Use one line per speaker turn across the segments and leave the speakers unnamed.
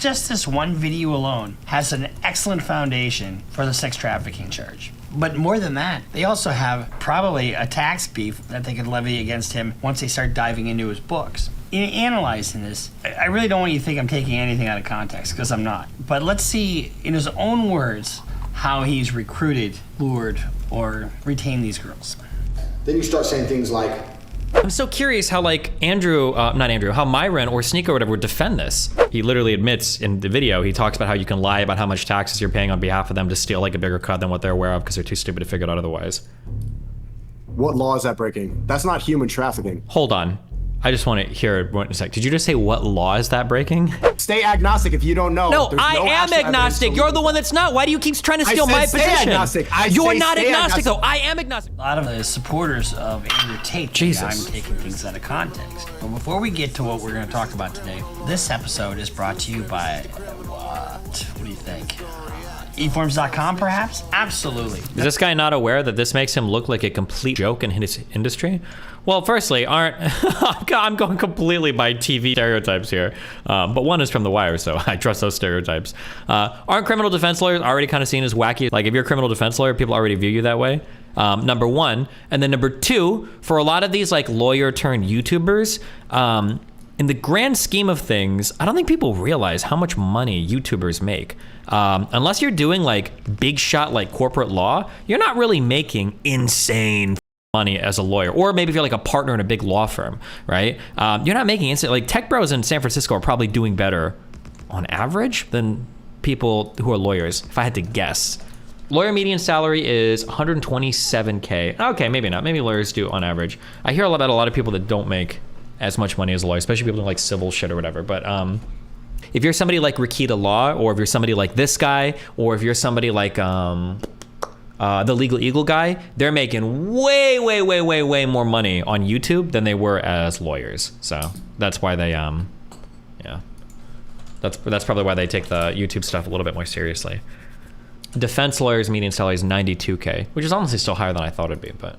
Just this one video alone has an excellent foundation for the sex trafficking charge. But more than that, they also have probably a tax beef that they could levy against him once they start diving into his books. In analyzing this, I really don't want you to think I'm taking anything out of context, because I'm not. But let's see, in his own words, how he's recruited, lured, or retained these girls.
Then you start saying things like,
I'm so curious how like how Myron or Sneako or whatever would defend this. He literally admits in the video, he talks about how you can lie about how much taxes you're paying on behalf of them to steal like a bigger cut than what they're aware of because they're too stupid to figure it out otherwise.
what law is that breaking? That's not human trafficking.
Hold on. I just want to hear it in a sec. Did you just say what law is that breaking?
Stay agnostic if you don't know.
No, I am agnostic. You're the one that's not. Why do you keep trying to steal my position?
Agnostic.
You're not agnostic though. I am agnostic.
A lot of the supporters of Andrew Tate think I'm taking things out of context. But before we get to what we're going to talk about today, this episode is brought to you by what? What do you think? eForms.com, perhaps? Absolutely.
Is this guy not aware that this makes him look like a complete joke in his industry? Well, firstly, I'm going completely by TV stereotypes here, but one is from The Wire, so I trust those stereotypes. Aren't criminal defense lawyers already kind of seen as wacky? Like, if you're a criminal defense lawyer, people already view you that way. Number one. And then number two, for a lot of these like lawyer turned YouTubers, in the grand scheme of things, I don't think people realize how much money YouTubers make. Unless you're doing like big shot like corporate law, you're not really making insane money as a lawyer. Or maybe if you're like a partner in a big law firm, right? You're not making insane, like tech bros in San Francisco are probably doing better on average than people who are lawyers, if I had to guess. Lawyer median salary is 127K. Okay, maybe not. Maybe lawyers do on average. I hear about a lot of people that don't make as much money as a lawyer, especially people doing like civil shit or whatever. But if you're somebody like Rakita Law, or if you're somebody like this guy, or if you're somebody like the Legal Eagle guy, they're making way more money on YouTube than they were as lawyers. So that's why they yeah, that's probably why they take the YouTube stuff a little bit more seriously. Defense lawyers median salary is 92K, which is honestly still higher than I thought it'd be, but.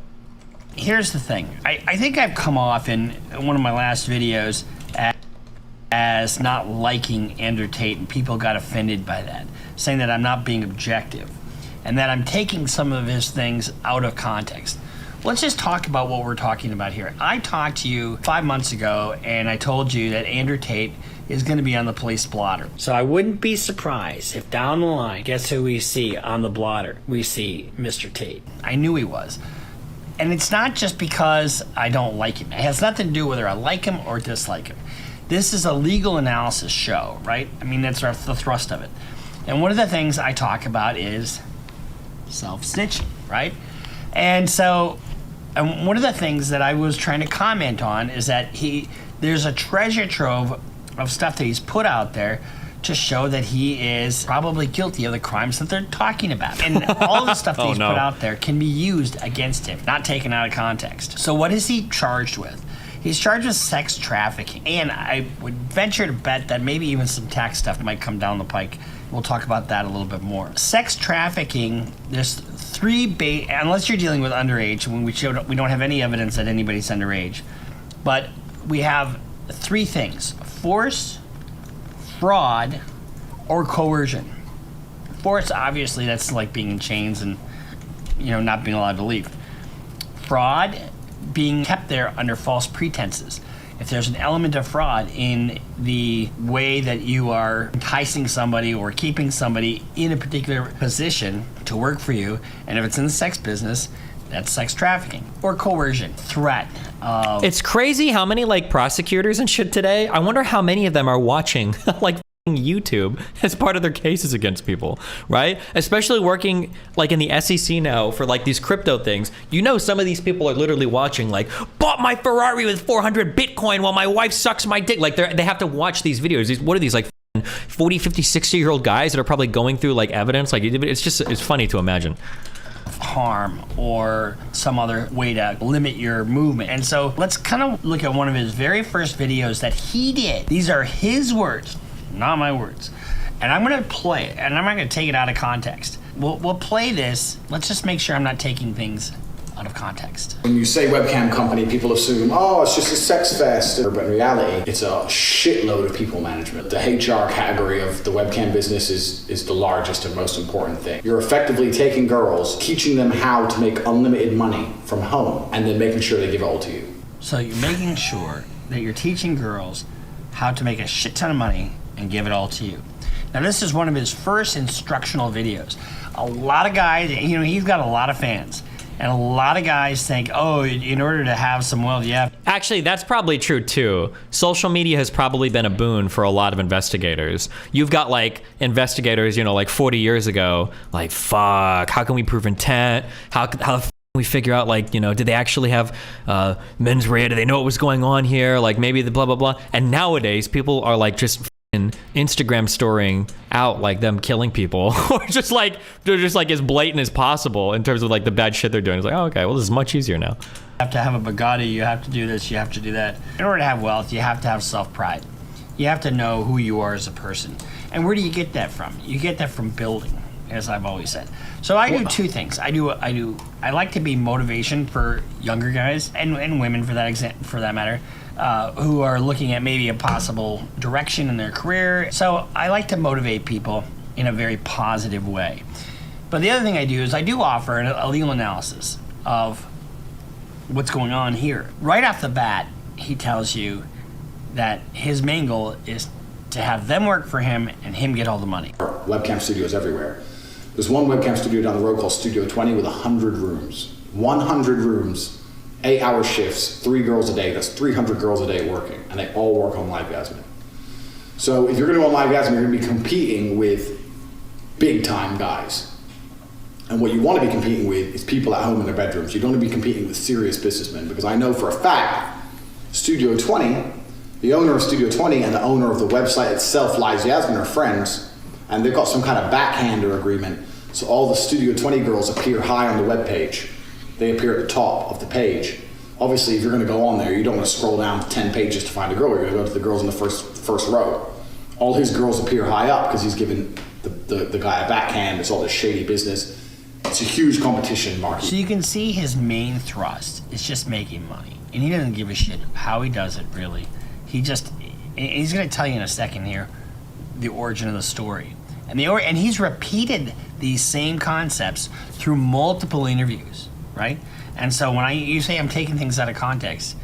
Here's the thing. I think I've come off in one of my last videos as not liking Andrew Tate, and people got offended by that, saying that I'm not being objective and that I'm taking some of his things out of context. Let's just talk about what we're talking about here. I talked to you 5 months ago and I told you that Andrew Tate is going to be on the police blotter. So I wouldn't be surprised if down the line, guess who we see on the blotter? We see Mr. Tate. I knew he was. And it's not just because I don't like him. It has nothing to do whether I like him or dislike him. This is a legal analysis show, right? I mean, that's the thrust of it. And one of the things I talk about is self-snitching, right? And so, and one of the things that I was trying to comment on is that there's a treasure trove of stuff that he's put out there to show that he is probably guilty of the crimes that they're talking about. And all the stuff that he's put out there can be used against him, not taken out of context. So what is he charged with? He's charged with sex trafficking. And I would venture to bet that maybe even some tax stuff might come down the pike. We'll talk about that a little bit more. Sex trafficking, there's unless you're dealing with underage, when we don't have any evidence that anybody's underage, but we have three things: force, fraud, or coercion. Force, obviously, that's like being in chains and, not being allowed to leave. Fraud, being kept there under false pretenses. If there's an element of fraud in the way that you are enticing somebody or keeping somebody in a particular position to work for you, and if it's in the sex business, that's sex trafficking. Or coercion, threat.
It's crazy how many like prosecutors and shit today, I wonder how many of them are watching like YouTube as part of their cases against people, right? Especially working like in the SEC now for like these crypto things. Some of these people are literally watching like, bought my Ferrari with 400 Bitcoin while my wife sucks my dick. Like they have to watch these videos. What are these like 40, 50, 60-year-old guys that are probably going through like evidence? Like it's funny to imagine.
Harm or some other way to limit your movement. And so let's kind of look at one of his very first videos that he did. These are his words, not my words. And I'm going to play it, and I'm not going to take it out of context. We'll play this. Let's just make sure I'm not taking things out of context.
When you say webcam company, people assume, oh, it's just a sex fest. But in reality, it's a shitload of people management. The HR category of the webcam business is the largest and most important thing. You're effectively taking girls, teaching them how to make unlimited money from home, and then making sure they give it all to you.
So you're making sure that you're teaching girls how to make a shit ton of money and give it all to you. Now, this is one of his first instructional videos. A lot of guys, you know, he's got a lot of fans. And a lot of guys think, oh, in order to have some wealth, you have...
Actually, that's probably true too. Social media has probably been a boon for a lot of investigators. You've got like investigators, you know, like 40 years ago, like, fuck, how can we prove intent? How the f we figure out, like, you know, did they actually have mens rea? Do they know what was going on here? Like maybe the blah, blah, blah. And nowadays people are like just Instagram storying out like them killing people, or just like they're just like as blatant as possible in terms of like the bad shit they're doing. It's like, oh, okay, well, this is much easier now.
You have to have a Bugatti, you have to do this, you have to do that. In order to have wealth, you have to have self-pride. You have to know who you are as a person. And where do you get that from? You get that from building, as I've always said. So I do two things. I like to be motivation for younger guys and women for that matter. Who are looking at maybe a possible direction in their career. So I like to motivate people in a very positive way. But the other thing I do is I do offer a legal analysis of what's going on here. Right off the bat, he tells you that his main goal is to have them work for him and him get all the money.
Webcam studios everywhere. There's one webcam studio down the road called Studio 20 with 100 rooms. 100 rooms. 8-hour shifts, 3 girls a day. That's 300 girls a day working, and they all work on LiveGasming. So if you're going to go on LiveGasming, you're going to be competing with big-time guys. And what you want to be competing with is people at home in their bedrooms. You don't want to be competing with serious businessmen, because I know for a fact, Studio 20, the owner of Studio 20 and the owner of the website itself, LiveGasming, are friends, and they've got some kind of backhander agreement. So all the Studio 20 girls appear high on the webpage. They appear at the top of the page. Obviously, if you're going to go on there, you don't want to scroll down 10 pages to find a girl. You're going to go to the girls in the first row. All his girls appear high up because he's given the guy a backhand. It's all this shady business. It's a huge competition market.
So you can see his main thrust is just making money. And he doesn't give a shit how he does it, really. He's going to tell you in a second here the origin of the story. And he's repeated these same concepts through multiple interviews. Right? And so when you say I'm taking things out of context,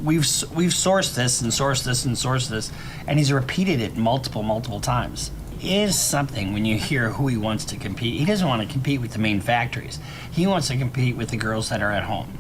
we've sourced this and sourced this and sourced this, and he's repeated it multiple times. It is something when you hear who he wants to compete. He doesn't want to compete with the main factories. He wants to compete with the girls that are at home.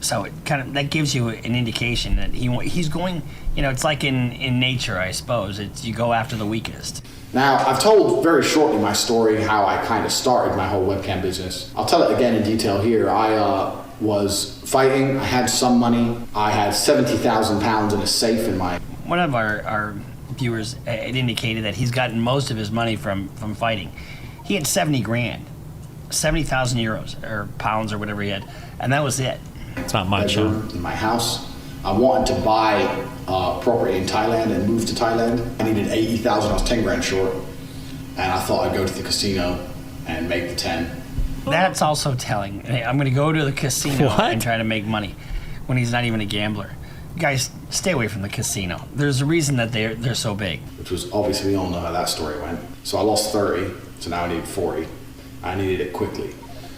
So it that gives you an indication that he's going, you know, it's like in nature, I suppose. It's you go after the weakest.
Now, I've told very shortly my story, how I kind of started my whole webcam business. I'll tell it again in detail here. I was fighting, I had some money, I had 70,000 pounds in a safe in my...
One of our viewers had indicated that he's gotten most of his money from fighting. He had 70 grand, 70,000 euros, or pounds, or whatever he had, and that was it.
It's not much, huh?
In my house. I wanted to buy property in Thailand and move to Thailand. I needed 80,000, I was 10 grand short. And I thought I'd go to the casino and make the 10.
That's also telling. I'm going to go to the casino
What?
and try to make money when he's not even a gambler. Guys, stay away from the casino. There's a reason that they're so big.
Which was, obviously, we all know how that story went. So I lost 30, so now I need 40. I needed it quickly.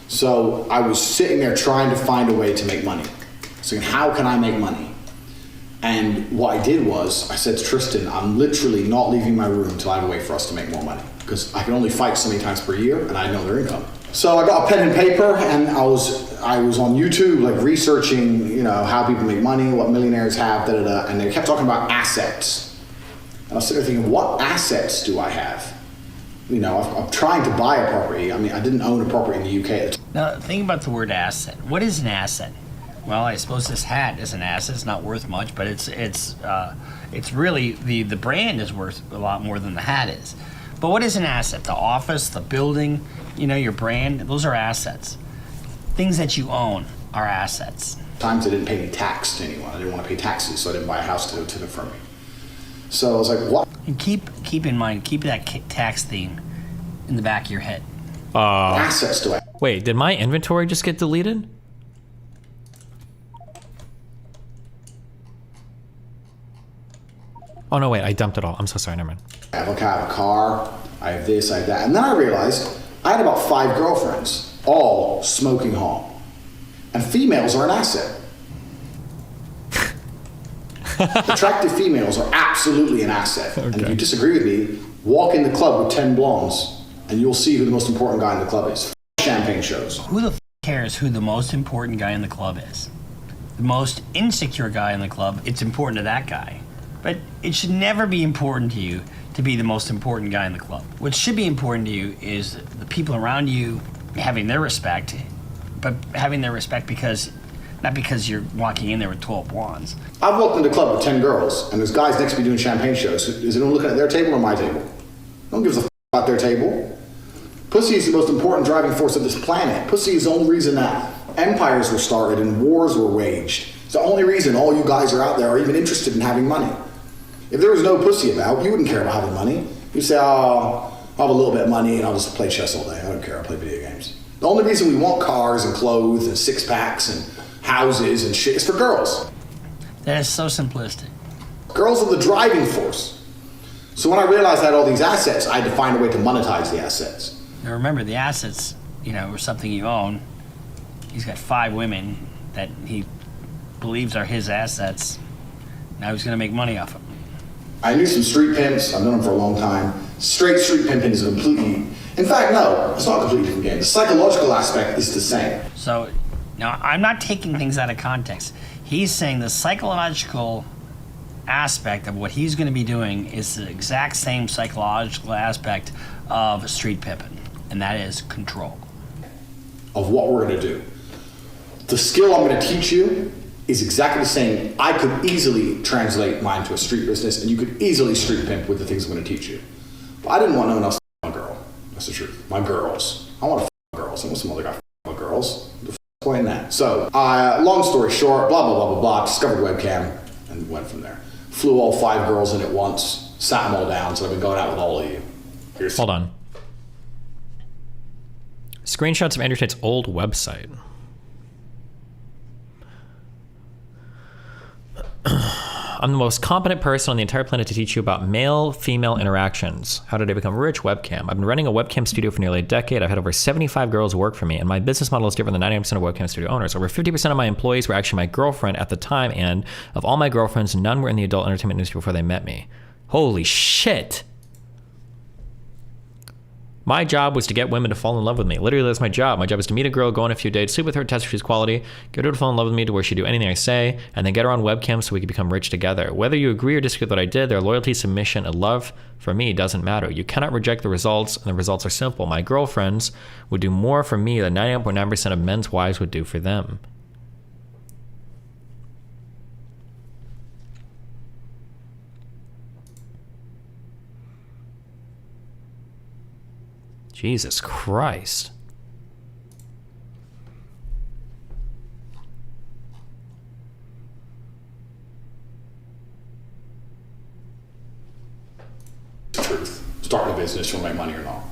So I was sitting there trying to find a way to make money. So how can I make money? And what I did was, I said to Tristan, I'm literally not leaving my room until I have a way for us to make more money. Because I can only fight so many times per year, and I know their income. So I got a pen and paper, and I was on YouTube, like researching, you know, how people make money, what millionaires have, and they kept talking about assets. And I was sitting there thinking, what assets do I have? You know, I'm trying to buy a property. I mean, I didn't own a property in the UK at the time.
Now, think about the word asset. What is an asset? Well, I suppose this hat is an asset. It's not worth much, but it's really the brand is worth a lot more than the hat is. But what is an asset? The office, the building, you know, your brand. Those are assets. Things that you own are assets.
Times I didn't pay any tax to anyone. I didn't want to pay taxes, so I didn't buy a house to confirm me. So I was like, what?
And keep in mind, keep that tax theme in the back of your head.
assets do I have?
Wait, did my inventory just get deleted? Oh no, wait, I dumped it all. I'm so sorry, never mind.
I have a car, I have this, I have that. And then I realized I had about 5 girlfriends, all smoking hot. And females are an asset. Attractive females are absolutely an asset. Okay. And if you disagree with me, walk in the club with 10 blondes and you'll see who the most important guy in the club is. Champagne shows.
Who the cares who the most important guy in the club is? The most insecure guy in the club, it's important to that guy. But it should never be important to you to be the most important guy in the club. What should be important to you is the people around you having their respect, but having their respect because, not because you're walking in there with 12 blondes.
I've walked into a club with 10 girls, and there's guys next to me doing champagne shows. Is anyone looking at their table or my table? No one gives a about their table. Pussy is the most important driving force of this planet. Pussy is the only reason that empires were started and wars were waged. It's the only reason all you guys are out there are even interested in having money. If there was no pussy about, you wouldn't care about having money. You'd say, oh, I'll have a little bit of money and I'll just play chess all day. I don't care, I'll play video games. The only reason we want cars and clothes and 6-packs and houses and shit is for girls.
That is so simplistic.
Girls are the driving force. So when I realized I had all these assets, I had to find a way to monetize the assets.
Now remember, the assets, were something you own. He's got 5 women that he believes are his assets. Now he's gonna make money off them.
I knew some street pimps. I've known them for a long time. Straight street pimping is a completely... In fact, no, it's not a completely different game. The psychological aspect is the same.
So, now I'm not taking things out of context. He's saying the psychological aspect of what he's going to be doing is the exact same psychological aspect of street pimping, and that is control.
Of what we're going to do. The skill I'm going to teach you is exactly the same. I could easily translate mine to a street business, and you could easily street pimp with the things I'm going to teach you. But I didn't want no one else to f*** my girl. That's the truth. My girls. I want to f*** my girls. I want some other guy to f*** my girls. The f*** point in that. So, long story short, blah, blah, blah, blah, blah, discovered webcam, and went from there. Flew all 5 girls in at once, sat them all down, so I've been going out with all of you.
Hold on. Screenshots of Andrew Tate's old website. I'm the most competent person on the entire planet to teach you about male-female interactions. How did I become rich? Webcam. I've been running a webcam studio for nearly a decade. I've had over 75 girls work for me, and my business model is different than 99% of webcam studio owners. Over 50% of my employees were actually my girlfriend at the time, and of all my girlfriends, none were in the adult entertainment industry before they met me. Holy shit! My job was to get women to fall in love with me. Literally, that's my job. My job is to meet a girl, go on a few dates, sleep with her, test if she's quality, get her to fall in love with me to where she'd do anything I say, and then get her on webcam so we could become rich together. Whether you agree or disagree with what I did, their loyalty, submission, and love for me doesn't matter. You cannot reject the results, and the results are simple. My girlfriends would do more for me than 99.9% of men's wives would do for them. Jesus Christ.
Truth. Starting a business, you'll make money or not.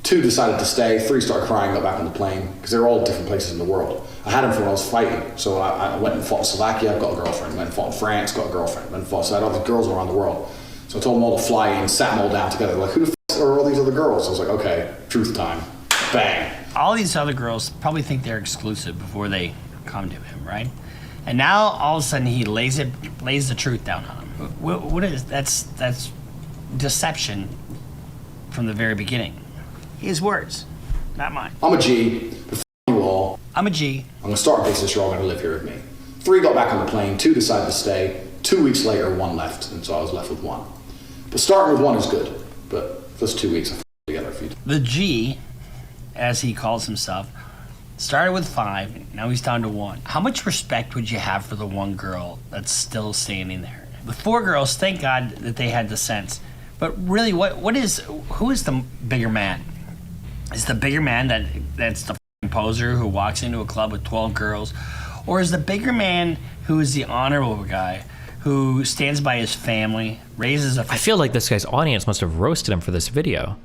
2 decided to stay. 3 started crying, got back on the plane, because they were all different places in the world. I had them from when I was fighting. So I went and fought in Slovakia, got a girlfriend. Went and fought in France, got a girlfriend. Went and fought, so I had all these girls around the world. So I told them all to fly in, sat them all down together. Like, who the f*** are all these other girls? I was like, okay, truth time. Bang.
All these other girls probably think they're exclusive before they come to him, right? And now all of a sudden he lays the truth down on them. What is that's deception from the very beginning. His words, not mine.
I'm a G. F*** you all.
I'm a G.
I'm gonna start a business. You're all gonna live here with me. 3 got back on the plane. 2 decided to stay. 2 weeks later, 1 left, and so I was left with 1. But starting with 1 is good. But those 2 weeks, I f*** together a few times.
The G, as he calls himself, started with 5. Now he's down to 1. How much respect would you have for the 1 girl that's still standing there? The 4 girls, thank God that they had the sense. But really, who is the bigger man? Is the bigger man that's the poser who walks into a club with 12 girls? Or is the bigger man who is the honorable guy who stands by his family, raises a...
I feel like this guy's audience must have roasted him for this video.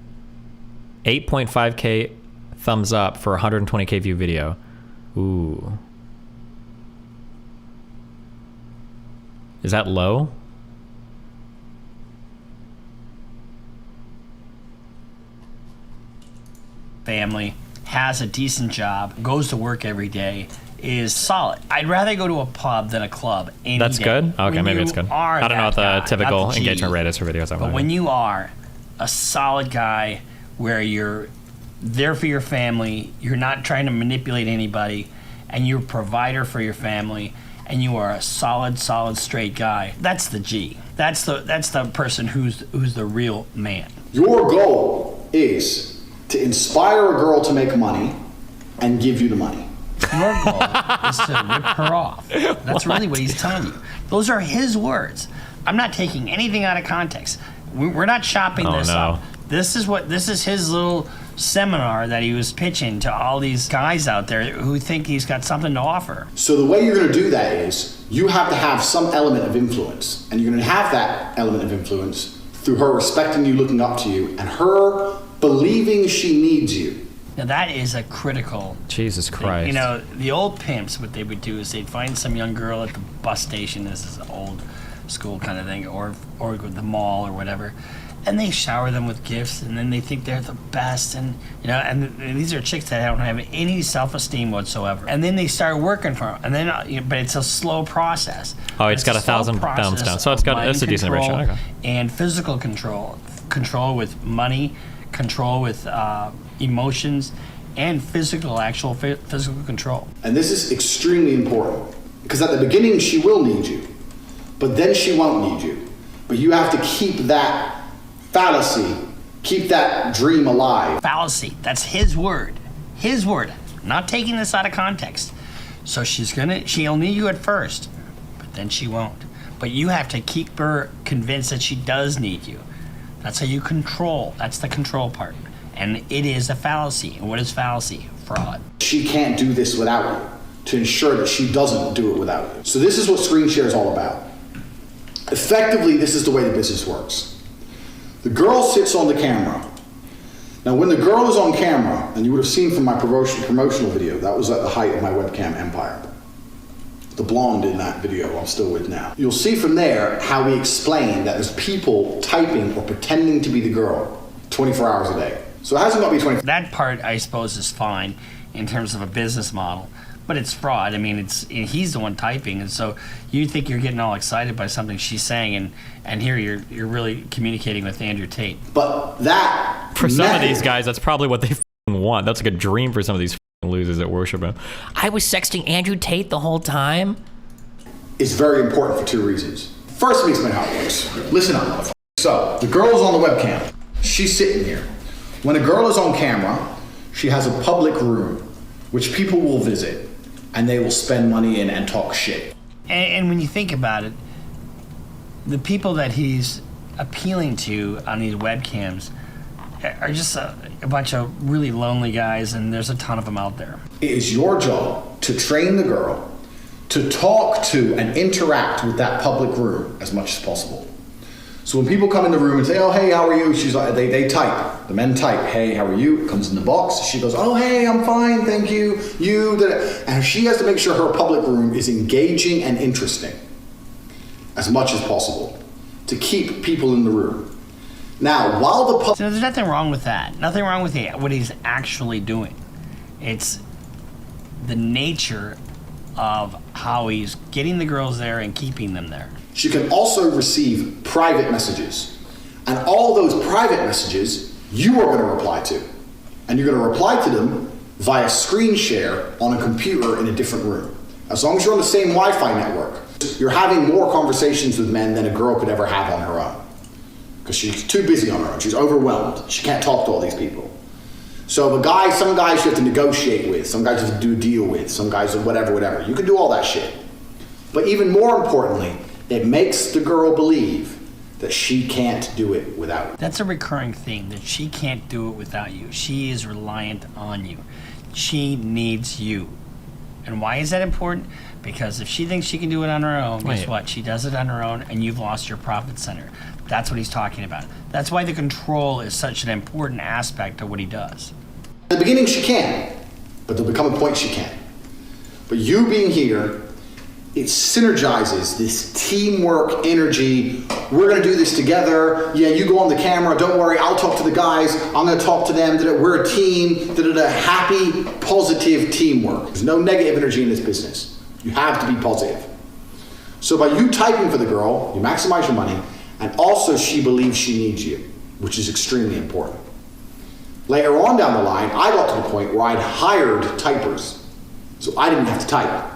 8.5K thumbs up for 120K view video. Ooh. Is that low?
Family, has a decent job, goes to work every day, is solid. I'd rather go to a pub than a club any
That's
day.
good? Okay,
When
maybe
you
it's good.
are
I don't know what
that
the
guy,
typical
not the G,
engagement rate is for videos.
but when you are a solid guy where you're there for your family, you're not trying to manipulate anybody, and you're a provider for your family, and you are a solid straight guy, that's the G. That's the person who's the real man.
Your goal is to inspire a girl to make money and give you the money.
Your goal is to rip her off. That's really what he's telling you. Those are his words. I'm not taking anything out of context. We're not chopping this up. This is his little seminar that he was pitching to all these guys out there who think he's got something to offer.
So the way you're going to do that is you have to have some element of influence, and you're going to have that element of influence through her respecting you, looking up to you, and her believing she needs you.
Now that is a critical
Jesus
thing.
Christ.
You know, the old pimps, what they would do is they'd find some young girl at the bus station, this is an old school kind of thing, or the mall or whatever, and they shower them with gifts, and then they think they're the best, and you know, and these are chicks that don't have any self-esteem whatsoever, and then they start working for them, and then but it's a slow process.
Oh, it's got
a
1,000
slow
thumbs down,
process
so it's got
of
it's a
mind
decent ratio.
control
Okay.
and physical control with money, control with emotions, and actual physical control.
And this is extremely important, because at the beginning she will need you, but then she won't need you. But you have to keep that fallacy, keep that dream alive.
Fallacy, that's his word. His word. I'm not taking this out of context. So she'll need you at first, but then she won't. But you have to keep her convinced that she does need you. That's how you control. That's the control part. And it is a fallacy. And what is fallacy? Fraud.
She can't do this without you, to ensure that she doesn't do it without you. So this is what screen share is all about. Effectively, this is the way the business works. The girl sits on the camera. Now, when the girl is on camera, and you would have seen from my promotional video, that was at the height of my webcam empire. The blonde in that video I'm still with now. You'll see from there how we explain that there's people typing or pretending to be the girl 24 hours a day. So it hasn't got to be 24.
That part, I suppose, is fine in terms of a business model. But it's fraud. I mean, he's the one typing, and so you think you're getting all excited by something she's saying, and here you're really communicating with Andrew Tate.
But that
For some of these guys, that's probably what they want. That's like a dream for some of these losers that worship him. I was sexting Andrew Tate the whole time.
Is very important for two reasons. First, let me explain how it works. Listen up, motherfucker. So, the girl is on the webcam. She's sitting here. When a girl is on camera, she has a public room, which people will visit, and they will spend money in and talk shit.
And when you think about it, the people that he's appealing to on these webcams are just a bunch of really lonely guys, and there's a ton of them out there.
It is your job to train the girl to talk to and interact with that public room as much as possible. So when people come in the room and say, oh, hey, how are you? She's like, they type. The men type, hey, how are you? It comes in the box. She goes, oh, hey, I'm fine, thank you. And she has to make sure her public room is engaging and interesting as much as possible to keep people in the room. Now, while the
So there's nothing wrong with that. Nothing wrong with what he's actually doing. It's the nature of how he's getting the girls there and keeping them there.
She can also receive private messages. And all those private messages you are going to reply to. And you're going to reply to them via screen share on a computer in a different room. As long as you're on the same Wi-Fi network, you're having more conversations with men than a girl could ever have on her own. Because she's too busy on her own. She's overwhelmed. She can't talk to all these people. So some guys you have to negotiate with, some guys you have to do a deal with, some guys whatever. You can do all that shit. But even more importantly, it makes the girl believe that she can't do it without you.
That's a recurring theme, that she can't do it without you. She is reliant on you. She needs you. And why is that important? Because if she thinks she can do it on her own, guess what? She does it on her own, and you've lost your profit center. That's what he's talking about. That's why the control is such an important aspect of what he does.
the beginning she can, but there'll become a point she can't. But you being here, it synergizes this teamwork energy. We're gonna do this together. Yeah, you go on the camera, don't worry, I'll talk to the guys, I'm gonna talk to them, we're a team, happy, positive teamwork. There's no negative energy in this business. You have to be positive. So by you typing for the girl, you maximize your money, and also she believes she needs you, which is extremely important. Later on down the line, I got to the point where I'd hired typers. So I didn't have to type.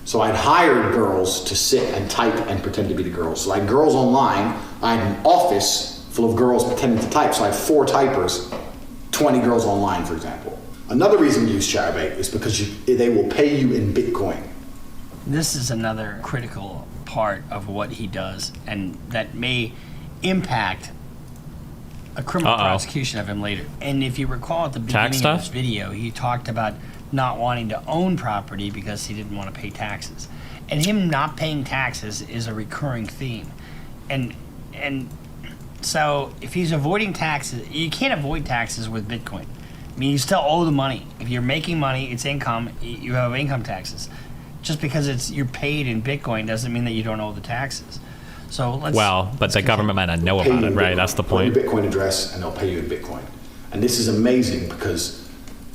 So I'd hired girls to sit and type and pretend to be the girls. So I had girls online. I had an office full of girls pretending to type. So I had 4 typers, 20 girls online, for example. Another reason we use Chaturbate is because they will pay you in Bitcoin.
This is another critical part of what he does, and that may impact a criminal prosecution of him later. And if you recall at the beginning of this video, he talked about not wanting to own property because he didn't want to pay taxes. And him not paying taxes is a recurring theme. And so if he's avoiding taxes, you can't avoid taxes with Bitcoin. I mean, you still owe the money. If you're making money, it's income, you have income taxes. Just because you're paid in Bitcoin doesn't mean that you don't owe the taxes. So
but the government might not know about it, right? That's the point.
Put your Bitcoin address and they'll pay you in Bitcoin. And this is amazing because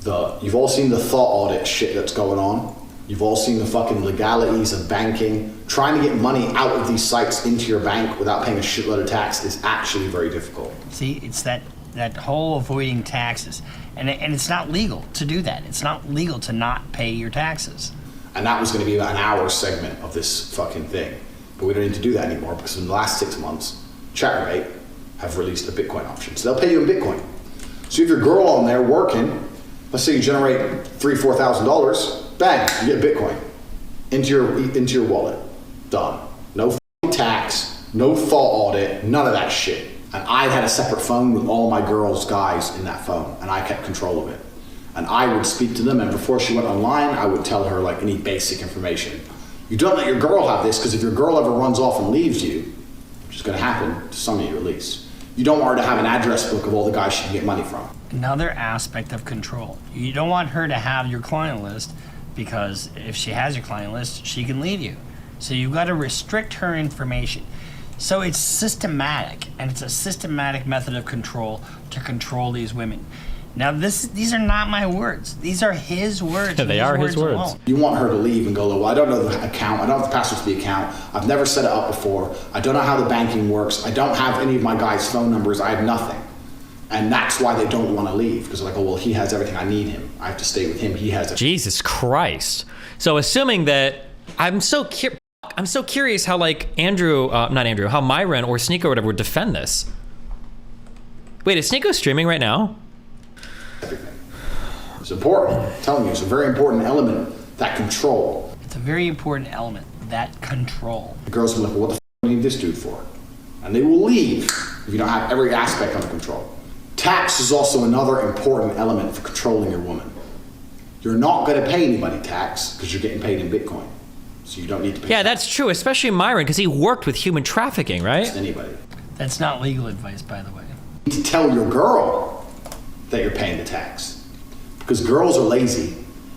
you've all seen the thought audit shit that's going on. You've all seen the fucking legalities of banking. Trying to get money out of these sites into your bank without paying a shitload of tax is actually very difficult.
See, it's that whole avoiding taxes. And it's not legal to do that. It's not legal to not pay your taxes.
And that was going to be about an hour segment of this fucking thing. But we don't need to do that anymore because in the last 6 months, Chaturbate have released a Bitcoin option. So they'll pay you in Bitcoin. So if your girl on there working, let's say you generate $3,000, $4,000, bang, you get Bitcoin into your wallet. Done. No fucking tax, no thought audit, none of that shit. And I had a separate phone with all my girls' guys in that phone, and I kept control of it. And I would speak to them, and before she went online, I would tell her like any basic information. You don't let your girl have this, because if your girl ever runs off and leaves you, which is going to happen to some of you at least, you don't want her to have an address book of all the guys she can get money from.
Another aspect of control. You don't want her to have your client list, because if she has your client list, she can leave you. So you've got to restrict her information. So it's systematic, and it's a systematic method of control to control these women. Now, these are not my words. These are his words.
They are his words.
Alone.
You want her to leave and go, well, I don't know the account. I don't have the password to the account. I've never set it up before. I don't know how the banking works. I don't have any of my guys' phone numbers. I have nothing. And that's why they don't want to leave. Because they're like, oh, well, he has everything. I need him. I have to stay with him. He has it.
Jesus Christ. So assuming that, I'm so curious how like how Myron or Sneako or whatever would defend this. Wait, is Sneako streaming right now?
Everything. It's important. I'm telling you, it's a very important element, that control.
It's a very important element, that control.
The girls will be like, well, what the f*** do you need this dude for? And they will leave if you don't have every aspect under control. Tax is also another important element for controlling your woman. You're not going to pay anybody tax because you're getting paid in Bitcoin. So you don't need to pay
Yeah,
tax.
that's true, especially Myron, because he worked with human trafficking, right?
Anybody.
That's not legal advice, by the way.
You need to tell your girl that you're paying the tax. Because girls are lazy,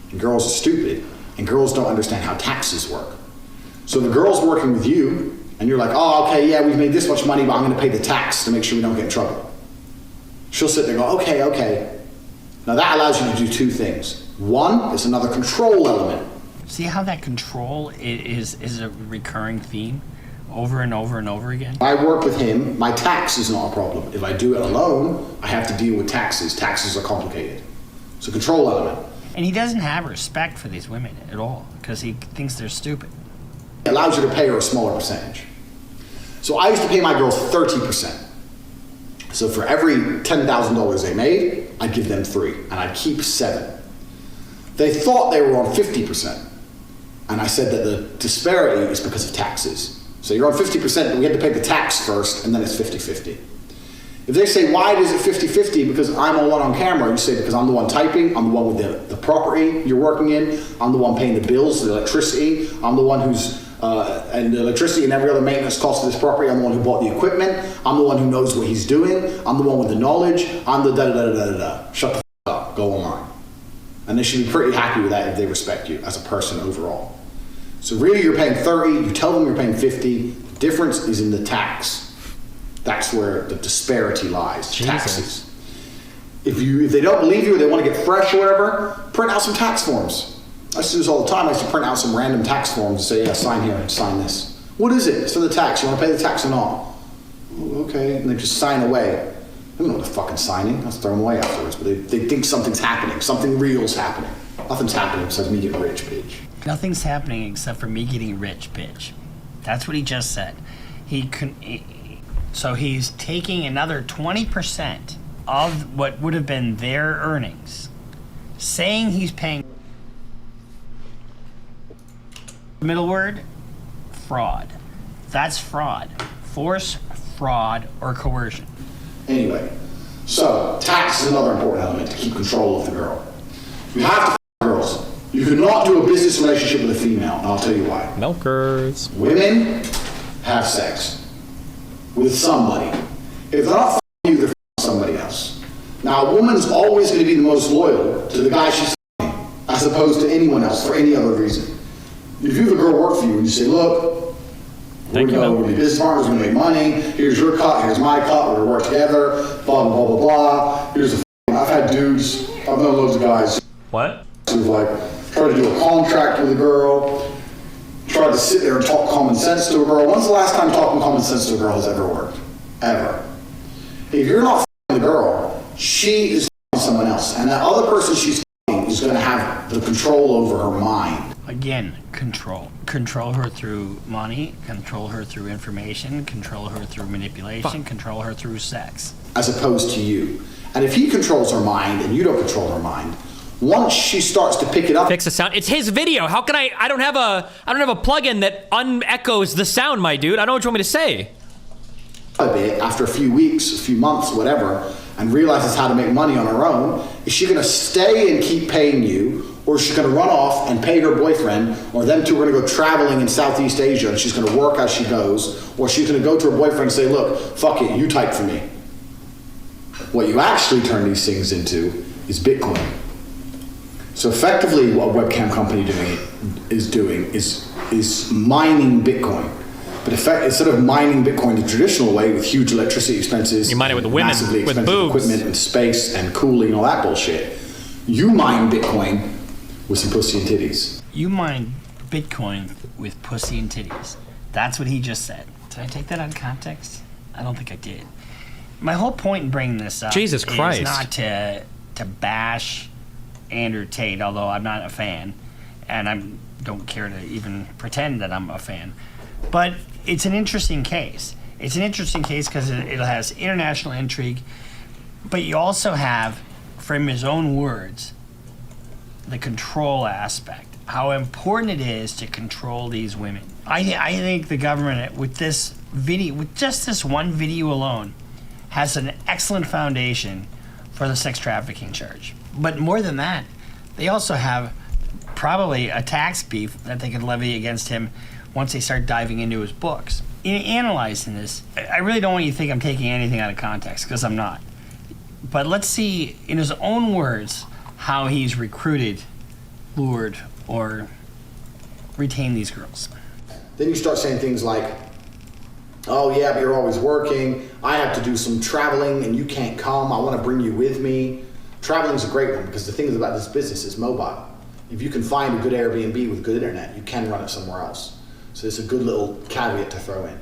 and girls are stupid, and girls don't understand how taxes work. So the girl's working with you, and you're like, oh, okay, yeah, we've made this much money, but I'm gonna pay the tax to make sure we don't get in trouble. She'll sit there and go, okay. Now that allows you to do 2 things. One, it's another control element.
See how that control is a recurring theme over and over and over again?
I work with him, my tax is not a problem. If I do it alone, I have to deal with taxes. Taxes are complicated. It's a control element.
And he doesn't have respect for these women at all, because he thinks they're stupid.
It allows you to pay her a smaller percentage. So I used to pay my girls 30%. So for every $10,000 they made, I'd give them 3, and I'd keep 7. They thought they were on 50%. And I said that the disparity is because of taxes. So you're on 50%, but we had to pay the tax first, and then it's 50-50. If they say, why is it 50-50? Because I'm the one on camera. You say, because I'm the one typing, I'm the one with the property you're working in, I'm the one paying the bills, the electricity, I'm the one who's, and the electricity and every other maintenance cost of this property, I'm the one who bought the equipment, I'm the one who knows what he's doing, I'm the one with the knowledge, I'm the da-da-da-da-da-da. Shut the f*** up, go online. And they should be pretty happy with that if they respect you as a person overall. So really you're paying 30, you tell them you're paying 50, the difference is in the tax. That's where the disparity lies, taxes. If they don't believe you or they want to get fresh or whatever, print out some tax forms. I used to do this all the time. I used to print out some random tax forms and say, yeah, sign here and sign this. What is it? It's for the tax. You want to pay the tax or not? Oh, okay. And they just sign away. They don't know what they're fucking signing. I'll throw them away afterwards. But they think something's happening. Something real's happening. Nothing's happening besides me getting rich, bitch.
Nothing's happening except for me getting rich, bitch. That's what he just said. So he's taking another 20% of what would have been their earnings, saying he's paying. Middle word, fraud. That's fraud. Force, fraud, or coercion.
Anyway, so tax is another important element to keep control of the girl. You have to f girls. You cannot do a business relationship with a female, and I'll tell you why.
Milkers.
Women have sex with somebody. If they're not f***ing you, they're f***ing somebody else. Now, a woman's always going to be the most loyal to the guy she's f***ing, as opposed to anyone else for any other reason. If you have a girl work for you and you say, look, we're going to be business partners, we're going to make money, here's your cut, here's my cut, we're going to work together, blah, blah, blah, blah, blah. Here's the I've had dudes, I've known loads of guys.
What?
Who've like tried to do a contract with a girl, tried to sit there and talk common sense to a girl. When's the last time talking common sense to a girl has ever worked? Ever. If you're not f***ing the girl, she is f***ing someone else. And that other person she's f***ing is going to have the control over her mind.
Again, control. Control her through money, control her through information, control her through manipulation, control her through sex. As
opposed to you. And if he controls her mind and you don't control her mind, once she starts to pick it up.
Fix the sound. It's his video. How can I don't have a plugin that un-echoes the sound, my dude. I don't know what you want me to say.
A bit after a few weeks, a few months, whatever, and realizes how to make money on her own, is she gonna stay and keep paying you, or is she gonna run off and pay her boyfriend, or them two are gonna go traveling in Southeast Asia and she's gonna work as she goes, or she's gonna go to her boyfriend and say, look, fuck it, you type for me. What you actually turn these things into is Bitcoin. So effectively what a webcam company is doing is mining Bitcoin. But instead of mining Bitcoin the traditional way with huge electricity expenses,
you mine it with women,
massively
with
expensive
boobs,
equipment and space and cooling and all that bullshit, you mine Bitcoin with some pussy and titties.
You mine Bitcoin with pussy and titties. That's what he just said. Did I take that out of context? I don't think I did. My whole point in bringing this up
Jesus Christ.
is not to bash Andrew Tate, although I'm not a fan, and I don't care to even pretend that I'm a fan. But it's an interesting case. It's an interesting case because it has international intrigue, but you also have, from his own words, the control aspect. How important it is to control these women. I think the government, with this video, with just this one video alone, has an excellent foundation for the sex trafficking charge. But more than that, they also have probably a tax beef that they could levy against him once they start diving into his books. In analyzing this, I really don't want you to think I'm taking anything out of context, because I'm not. But let's see, in his own words, how he's recruited, lured, or retained these girls.
Then you start saying things like, oh yeah, but you're always working. I have to do some traveling and you can't come. I want to bring you with me. Traveling's a great one because the thing is about this business is mobile. If you can find a good Airbnb with good internet, you can run it somewhere else. So it's a good little caveat to throw in.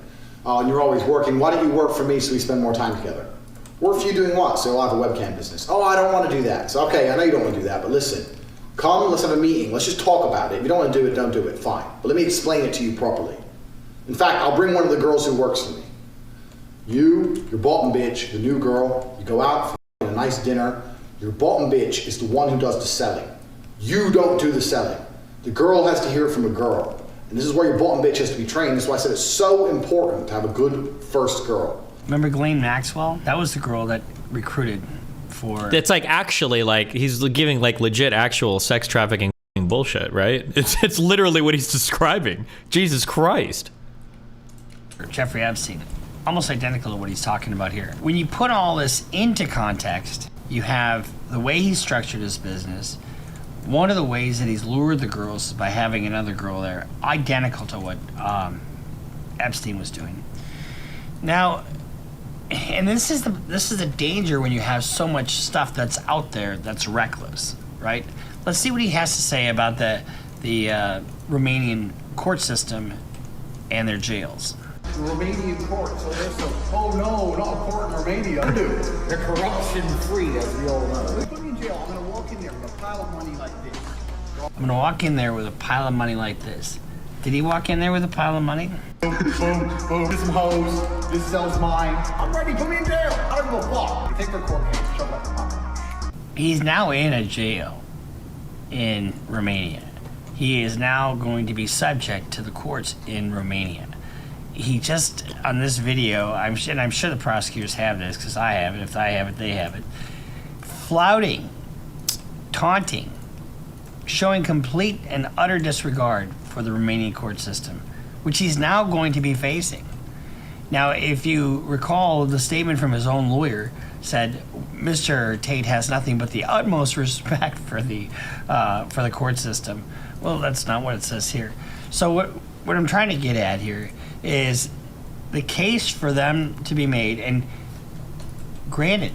Oh, and you're always working. Why don't you work for me so we spend more time together? Work for you doing what? So I'll have a webcam business. Oh, I don't want to do that. So okay, I know you don't want to do that, but listen. Come, let's have a meeting. Let's just talk about it. If you don't want to do it, don't do it. Fine. But let me explain it to you properly. In fact, I'll bring one of the girls who works for me. Your bottom bitch, the new girl, you go out for a nice dinner. Your bottom bitch is the one who does the selling. You don't do the selling. The girl has to hear it from a girl. And this is where your bottom bitch has to be trained. That's why I said it's so important to have a good first girl.
Remember Ghislaine Maxwell? That was the girl that recruited for...
It's like actually like he's giving like legit actual sex trafficking bullshit, right? It's literally what he's describing. Jesus Christ.
Jeffrey Epstein. Almost identical to what he's talking about here. When you put all this into context, you have the way he structured his business, one of the ways that he's lured the girls is by having another girl there, identical to what Epstein was doing. Now, and this is the danger when you have so much stuff that's out there that's reckless, right? Let's see what he has to say about the Romanian court system and their jails.
Romanian court, so there's some, oh no, not a court in Romania. They're corruption-free, as we all know. They put me in jail. I'm gonna walk in there with a pile of money like this.
I'm gonna walk in there with a pile of money like this. Did he walk in there with a pile of money?
Boom, boom, boom. This some hoes. This cell's mine. I'm ready. Put me in jail. I don't give a fuck. You take their court case, shove it up your pocket.
He's now in a jail in Romania. He is now going to be subject to the courts in Romania. He just, on this video, I'm sure the prosecutors have this, because I have it. If I have it, they have it. Flouting, taunting, showing complete and utter disregard for the Romanian court system, which he's now going to be facing. Now, if you recall, the statement from his own lawyer said Mr. Tate has nothing but the utmost respect for the court system. Well, that's not what it says here. So what I'm trying to get at here is the case for them to be made, and granted,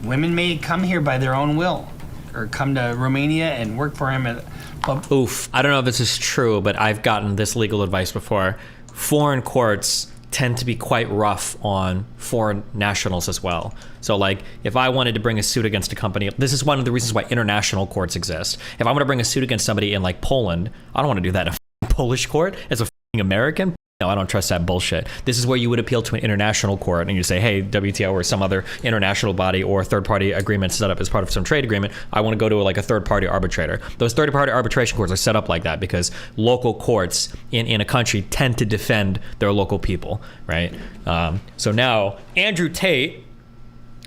women may come here by their own will or come to Romania and work for him.
Oof, I don't know if this is true, but I've gotten this legal advice before. Foreign courts tend to be quite rough on foreign nationals as well. So like, if I wanted to bring a suit against a company, this is one of the reasons why international courts exist. If I want to bring a suit against somebody in like Poland, I don't want to do that in a Polish court as a American. No, I don't trust that bullshit. This is where you would appeal to an international court and you say, hey, WTO or some other international body or third-party agreement set up as part of some trade agreement, I want to go to like a third-party arbitrator. Those third-party arbitration courts are set up like that because local courts in a country tend to defend their local people, right? So now, Andrew Tate,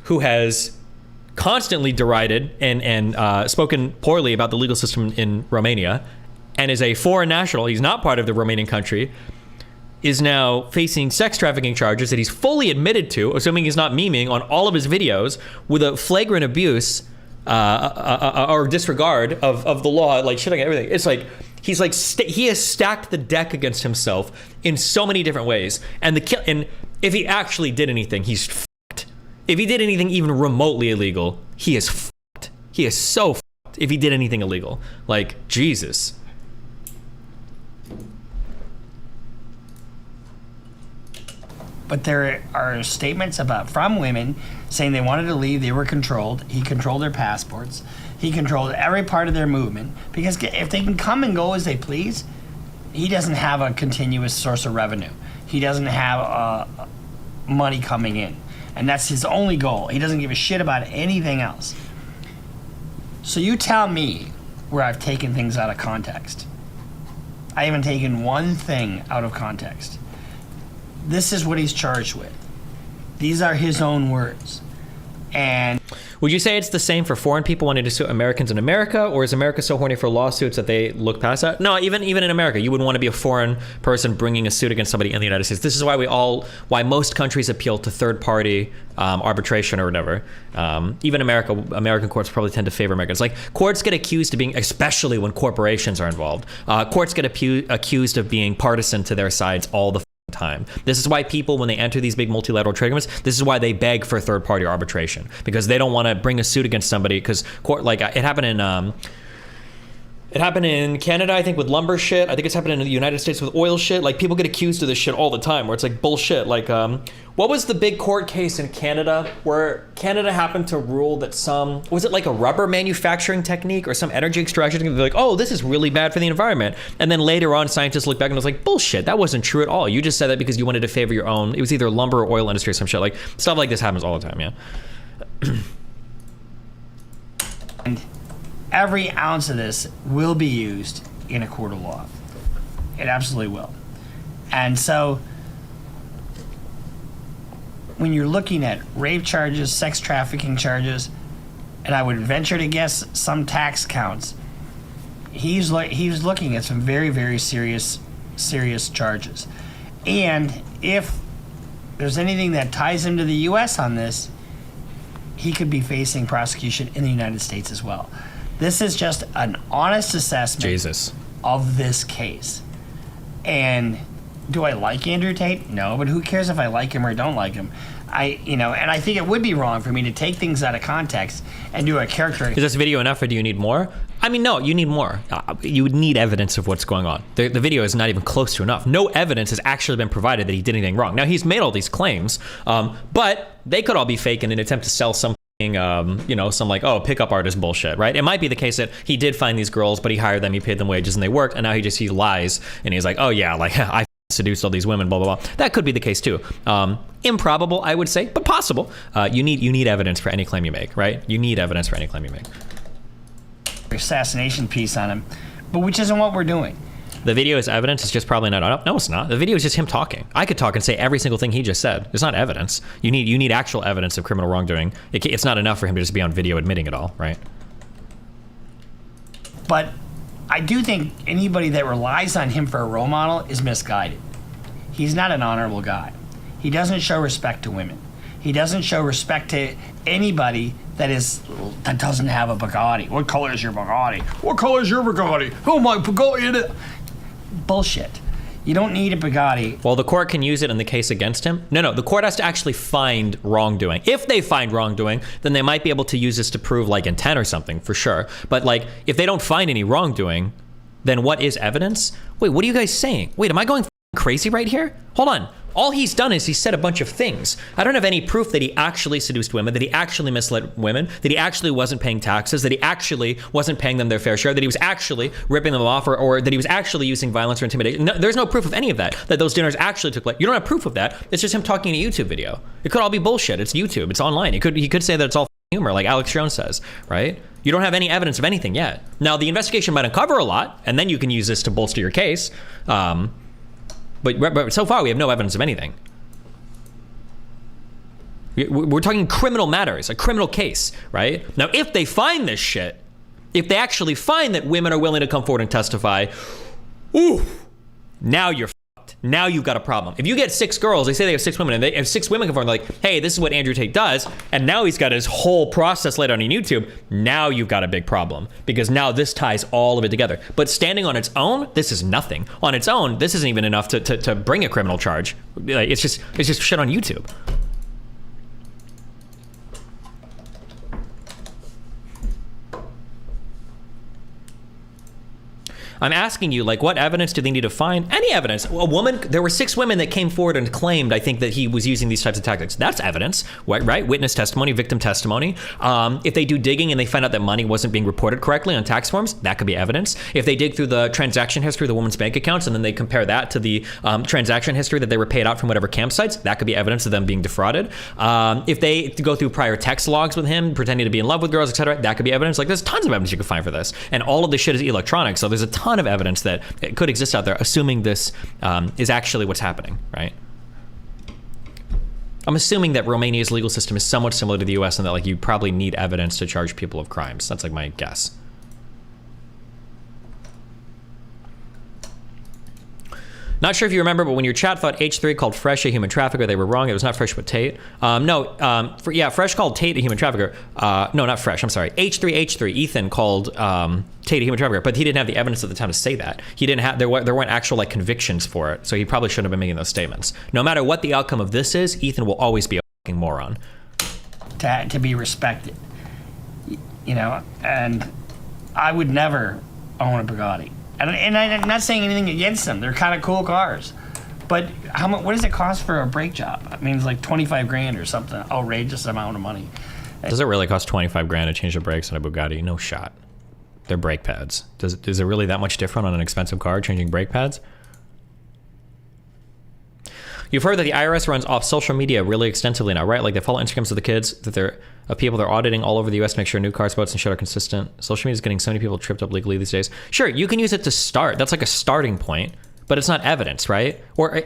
who has constantly derided and spoken poorly about the legal system in Romania and is a foreign national, he's not part of the Romanian country, is now facing sex trafficking charges that he's fully admitted to, assuming he's not memeing on all of his videos, with a flagrant abuse or disregard of the law, like shitting everything. It's like he has stacked the deck against himself in so many different ways. And if he actually did anything, he's fucked. If he did anything even remotely illegal, he is fucked. He is so fucked. If he did anything illegal, like Jesus.
But there are statements from women saying they wanted to leave, they were controlled. He controlled their passports. He controlled every part of their movement. Because if they can come and go as they please, he doesn't have a continuous source of revenue. He doesn't have money coming in. And that's his only goal. He doesn't give a shit about anything else. So you tell me where I've taken things out of context. I haven't taken one thing out of context. This is what he's charged with. These are his own words. And
would you say it's the same for foreign people wanting to sue Americans in America, or is America so horny for lawsuits that they look past that? No, even in America, you wouldn't want to be a foreign person bringing a suit against somebody in the United States. This is why why most countries appeal to third-party arbitration or whatever. Even American courts probably tend to favor Americans. Like, courts get accused of being, especially when corporations are involved, courts get accused of being partisan to their sides all the time. This is why people, when they enter these big multilateral trade agreements, this is why they beg for third-party arbitration, because they don't want to bring a suit against somebody. Because it happened in Canada, I think, with lumber shit. I think it's happening in the United States with oil shit. Like, people get accused of this shit all the time, where it's like bullshit. Like, what was the big court case in Canada where Canada happened to rule that was it like a rubber manufacturing technique or some energy extraction technique? They're like, oh, this is really bad for the environment. And then later on, scientists look back and was like, bullshit, that wasn't true at all. You just said that because you wanted to favor your own. It was either lumber or oil industry or some shit. Like, stuff like this happens all the time, yeah.
And every ounce of this will be used in a court of law. It absolutely will. And so when you're looking at rape charges, sex trafficking charges, and I would venture to guess some tax counts, he's looking at some very, very serious charges. And if there's anything that ties him to the U.S. on this, he could be facing prosecution in the United States as well. This is just an honest assessment
Jesus.
of this case. And do I like Andrew Tate? No, but who cares if I like him or don't like him? And I think it would be wrong for me to take things out of context and do a character.
Is this video enough, or do you need more? I mean, no, you need more. You would need evidence of what's going on. The video is not even close to enough. No evidence has actually been provided that he did anything wrong. Now, he's made all these claims, but they could all be fake in an attempt to sell something, some like, oh, pickup artist bullshit, right? It might be the case that he did find these girls, but he hired them, he paid them wages, and they worked, and now he lies, and he's like, oh yeah, like, I seduced all these women, blah, blah, blah. That could be the case too. Improbable, I would say, but possible. You need evidence for any claim you make, right? You need evidence for any claim you make.
Assassination piece on him, but which isn't what we're doing.
The video is evidence. It's just probably not. No, it's not. The video is just him talking. I could talk and say every single thing he just said. It's not evidence. You need actual evidence of criminal wrongdoing. It's not enough for him to just be on video admitting it all, right?
But I do think anybody that relies on him for a role model is misguided. He's not an honorable guy. He doesn't show respect to women. He doesn't show respect to anybody that doesn't have a Bugatti. What color is your Bugatti? What color is your Bugatti? Oh, my Bugatti. Bullshit. You don't need a Bugatti.
Well, the court can use it in the case against him. No, the court has to actually find wrongdoing. If they find wrongdoing, then they might be able to use this to prove like intent or something, for sure. But like, if they don't find any wrongdoing, then what is evidence? Wait, what are you guys saying? Wait, am I going crazy right here? Hold on. All he's done is he said a bunch of things. I don't have any proof that he actually seduced women, that he actually misled women, that he actually wasn't paying taxes, that he actually wasn't paying them their fair share, that he was actually ripping them off, or that he was actually using violence or intimidation. No, there's no proof of any of that those dinners actually took place. You don't have proof of that. It's just him talking in a YouTube video. It could all be bullshit. It's YouTube. It's online. He could say that it's all humor, like Alex Jones says, right? You don't have any evidence of anything yet. Now, the investigation might uncover a lot, and then you can use this to bolster your case. But so far, we have no evidence of anything. We're talking criminal matters, a criminal case, right? Now, if they find this shit, if they actually find that women are willing to come forward and testify, ooh, now you're fucked. Now you've got a problem. If you get 6 girls, they say they have 6 women, and they have 6 women come forward and like, hey, this is what Andrew Tate does, and now he's got his whole process laid out on YouTube, now you've got a big problem, because now this ties all of it together. But standing on its own, this is nothing. On its own, this isn't even enough to bring a criminal charge. It's just shit on YouTube. I'm asking you, like, what evidence do they need to find? Any evidence. A woman, there were 6 women that came forward and claimed, I think, that he was using these types of tactics. That's evidence, right? Witness testimony, victim testimony. If they do digging and they find out that money wasn't being reported correctly on tax forms, that could be evidence. If they dig through the transaction history of the woman's bank accounts and then they compare that to the transaction history that they were paid out from whatever campsites, that could be evidence of them being defrauded. If they go through prior text logs with him, pretending to be in love with girls, etc., that could be evidence. Like, there's tons of evidence you could find for this. And all of this shit is electronic, so there's a ton of evidence that could exist out there, assuming this is actually what's happening, right? I'm assuming that Romania's legal system is somewhat similar to the US and that, like, you probably need evidence to charge people of crimes. That's like my guess. Not sure if you remember, but when your chat thought H3 called Fresh a human trafficker, they were wrong. It was not Fresh, but Tate. Fresh called Tate a human trafficker. No, not Fresh. I'm sorry. H3, Ethan called Tate a human trafficker, but he didn't have the evidence at the time to say that. He didn't have. There weren't actual like convictions for it, so he probably shouldn't have been making those statements. No matter what the outcome of this is, Ethan will always be a fucking moron.
To be respected, and I would never own a Bugatti. And I'm not saying anything against them. They're kind of cool cars. But how much? What does it cost for a brake job? I mean, it's like 25 grand or something. Outrageous amount of money.
Does it really cost 25 grand to change the brakes on a Bugatti? No shot. They're brake pads. Is it really that much different on an expensive car changing brake pads? You've heard that the IRS runs off social media really extensively now, right? Like they follow Instagrams of the kids, that they're of people they're auditing all over the US to make sure new cars, boats, and shit are consistent. Social media is getting so many people tripped up legally these days. Sure, you can use it to start. That's like a starting point, but it's not evidence, right? Or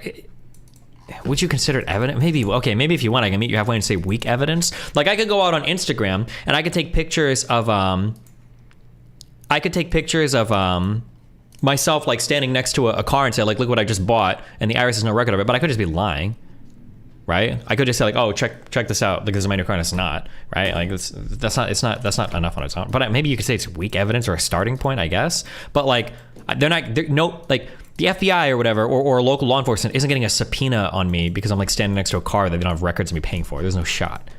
would you consider it evidence? Maybe if you want, I can meet you halfway and say weak evidence. Like I could go out on Instagram and I could take pictures of myself like standing next to a car and say like, look what I just bought, and the IRS has no record of it, but I could just be lying. right? I could just say like, oh, check this out because of my new crime. It's not, right? Like that's not enough on its own. But maybe you could say it's weak evidence or a starting point, I guess. But like they're like the FBI or whatever or local law enforcement isn't getting a subpoena on me because I'm like standing next to a car that they don't have records of me paying for. There's no shot.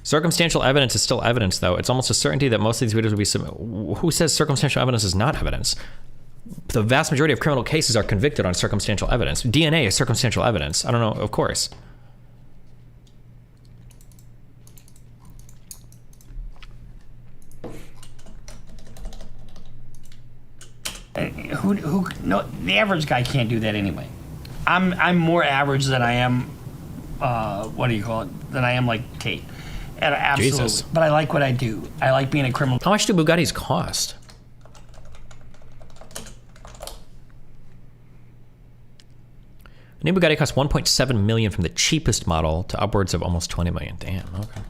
Circumstantial evidence is still evidence, though. It's almost a certainty that most of these videos will be. Who says circumstantial evidence is not evidence? The vast majority of criminal cases are convicted on circumstantial evidence. DNA is circumstantial evidence. I don't know, of course.
No, the average guy can't do that anyway. I'm more average than I am, what do you call it? Than I am like Tate. And absolutely.
Jesus.
But I like what I do. I like being a criminal.
How much do Bugattis cost? A new Bugatti costs 1.7 million from the cheapest model to upwards of almost 20 million. Damn, okay.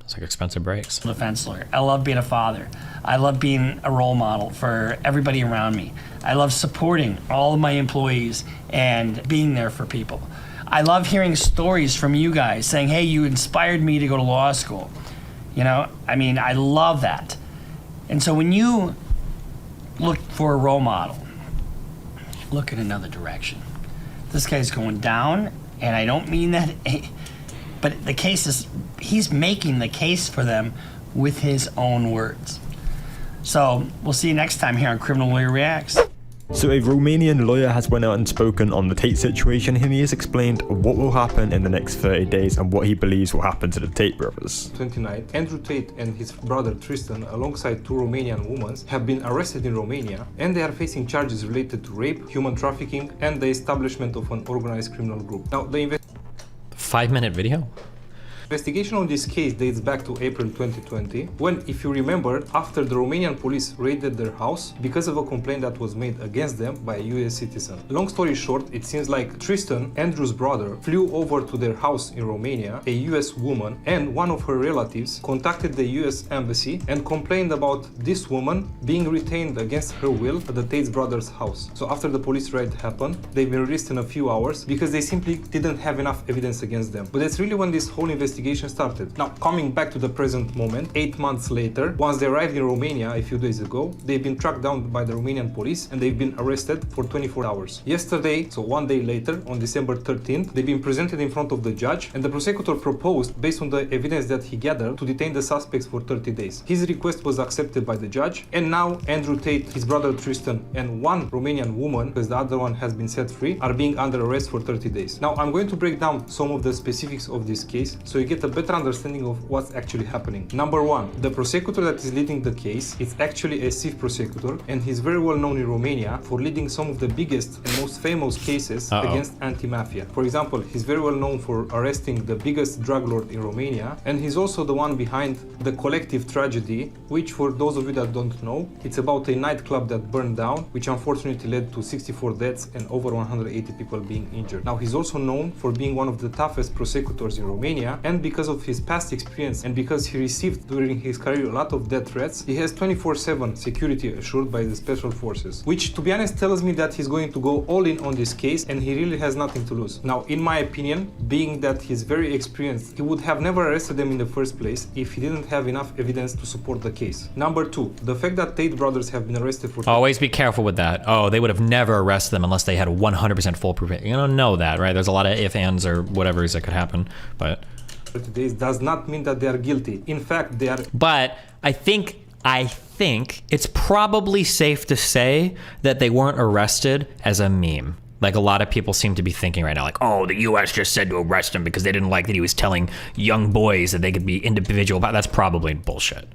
It's like expensive brakes.
Defense lawyer. I love being a father. I love being a role model for everybody around me. I love supporting all of my employees and being there for people. I love hearing stories from you guys saying, hey, you inspired me to go to law school. You know, I mean, I love that. And so when you look for a role model, look in another direction. This guy's going down, and I don't mean that, but the case is, he's making the case for them with his own words. So we'll see you next time here on Criminal Lawyer Reacts.
So a Romanian lawyer has went out and spoken on the Tate situation, and he has explained what will happen in the next 30 days and what he believes will happen to the Tate brothers.
29th, Andrew Tate and his brother Tristan, alongside two Romanian women, have been arrested in Romania, and they are facing charges related to rape, human trafficking, and the establishment of an organized criminal group. Now, the
5-minute video?
investigation on this case dates back to April 2020, when, if you remember, after the Romanian police raided their house because of a complaint that was made against them by a US citizen. Long story short, it seems like Tristan, Andrew's brother, flew over to their house in Romania, a US woman, and one of her relatives contacted the US embassy and complained about this woman being retained against her will at the Tate's brother's house. So after the police raid happened, they've been released in a few hours because they simply didn't have enough evidence against them. But that's really when this whole investigation started. Now, coming back to the present moment, 8 months later, once they arrived in Romania a few days ago, they've been tracked down by the Romanian police and they've been arrested for 24 hours. Yesterday, so 1 day later, on December 13th, they've been presented in front of the judge, and the prosecutor proposed, based on the evidence that he gathered, to detain the suspects for 30 days. His request was accepted by the judge, and now Andrew Tate, his brother Tristan, and one Romanian woman, because the other one has been set free, are being under arrest for 30 days. Now, I'm going to break down some of the specifics of this case so you get a better understanding of what's actually happening. Number one, the prosecutor that is leading the case is actually a chief prosecutor, and he's very well known in Romania for leading some of the biggest and most famous cases against anti-mafia. For example, he's very well known for arresting the biggest drug lord in Romania, and he's also the one behind the collective tragedy, which, for those of you that don't know, it's about a nightclub that burned down, which unfortunately led to 64 deaths and over 180 people being injured. Now, he's also known for being one of the toughest prosecutors in Romania, and because of his past experience and because he received during his career a lot of death threats, he has 24/7 security assured by the special forces, which, to be honest, tells me that he's going to go all in on this case and he really has nothing to lose. Now, in my opinion, being that he's very experienced, he would have never arrested them in the first place if he didn't have enough evidence to support the case. Number two, the fact that Tate brothers have been arrested for...
Always be careful with that. Oh, they would have never arrested them unless they had 100% foolproof. You don't know that, right? There's a lot of if, ands, or whatever's that could happen, but...
30 days does not mean that they are guilty. In fact, they are...
But I think it's probably safe to say that they weren't arrested as a meme. Like a lot of people seem to be thinking right now, like, oh, the US just said to arrest him because they didn't like that he was telling young boys that they could be individual. But that's probably bullshit.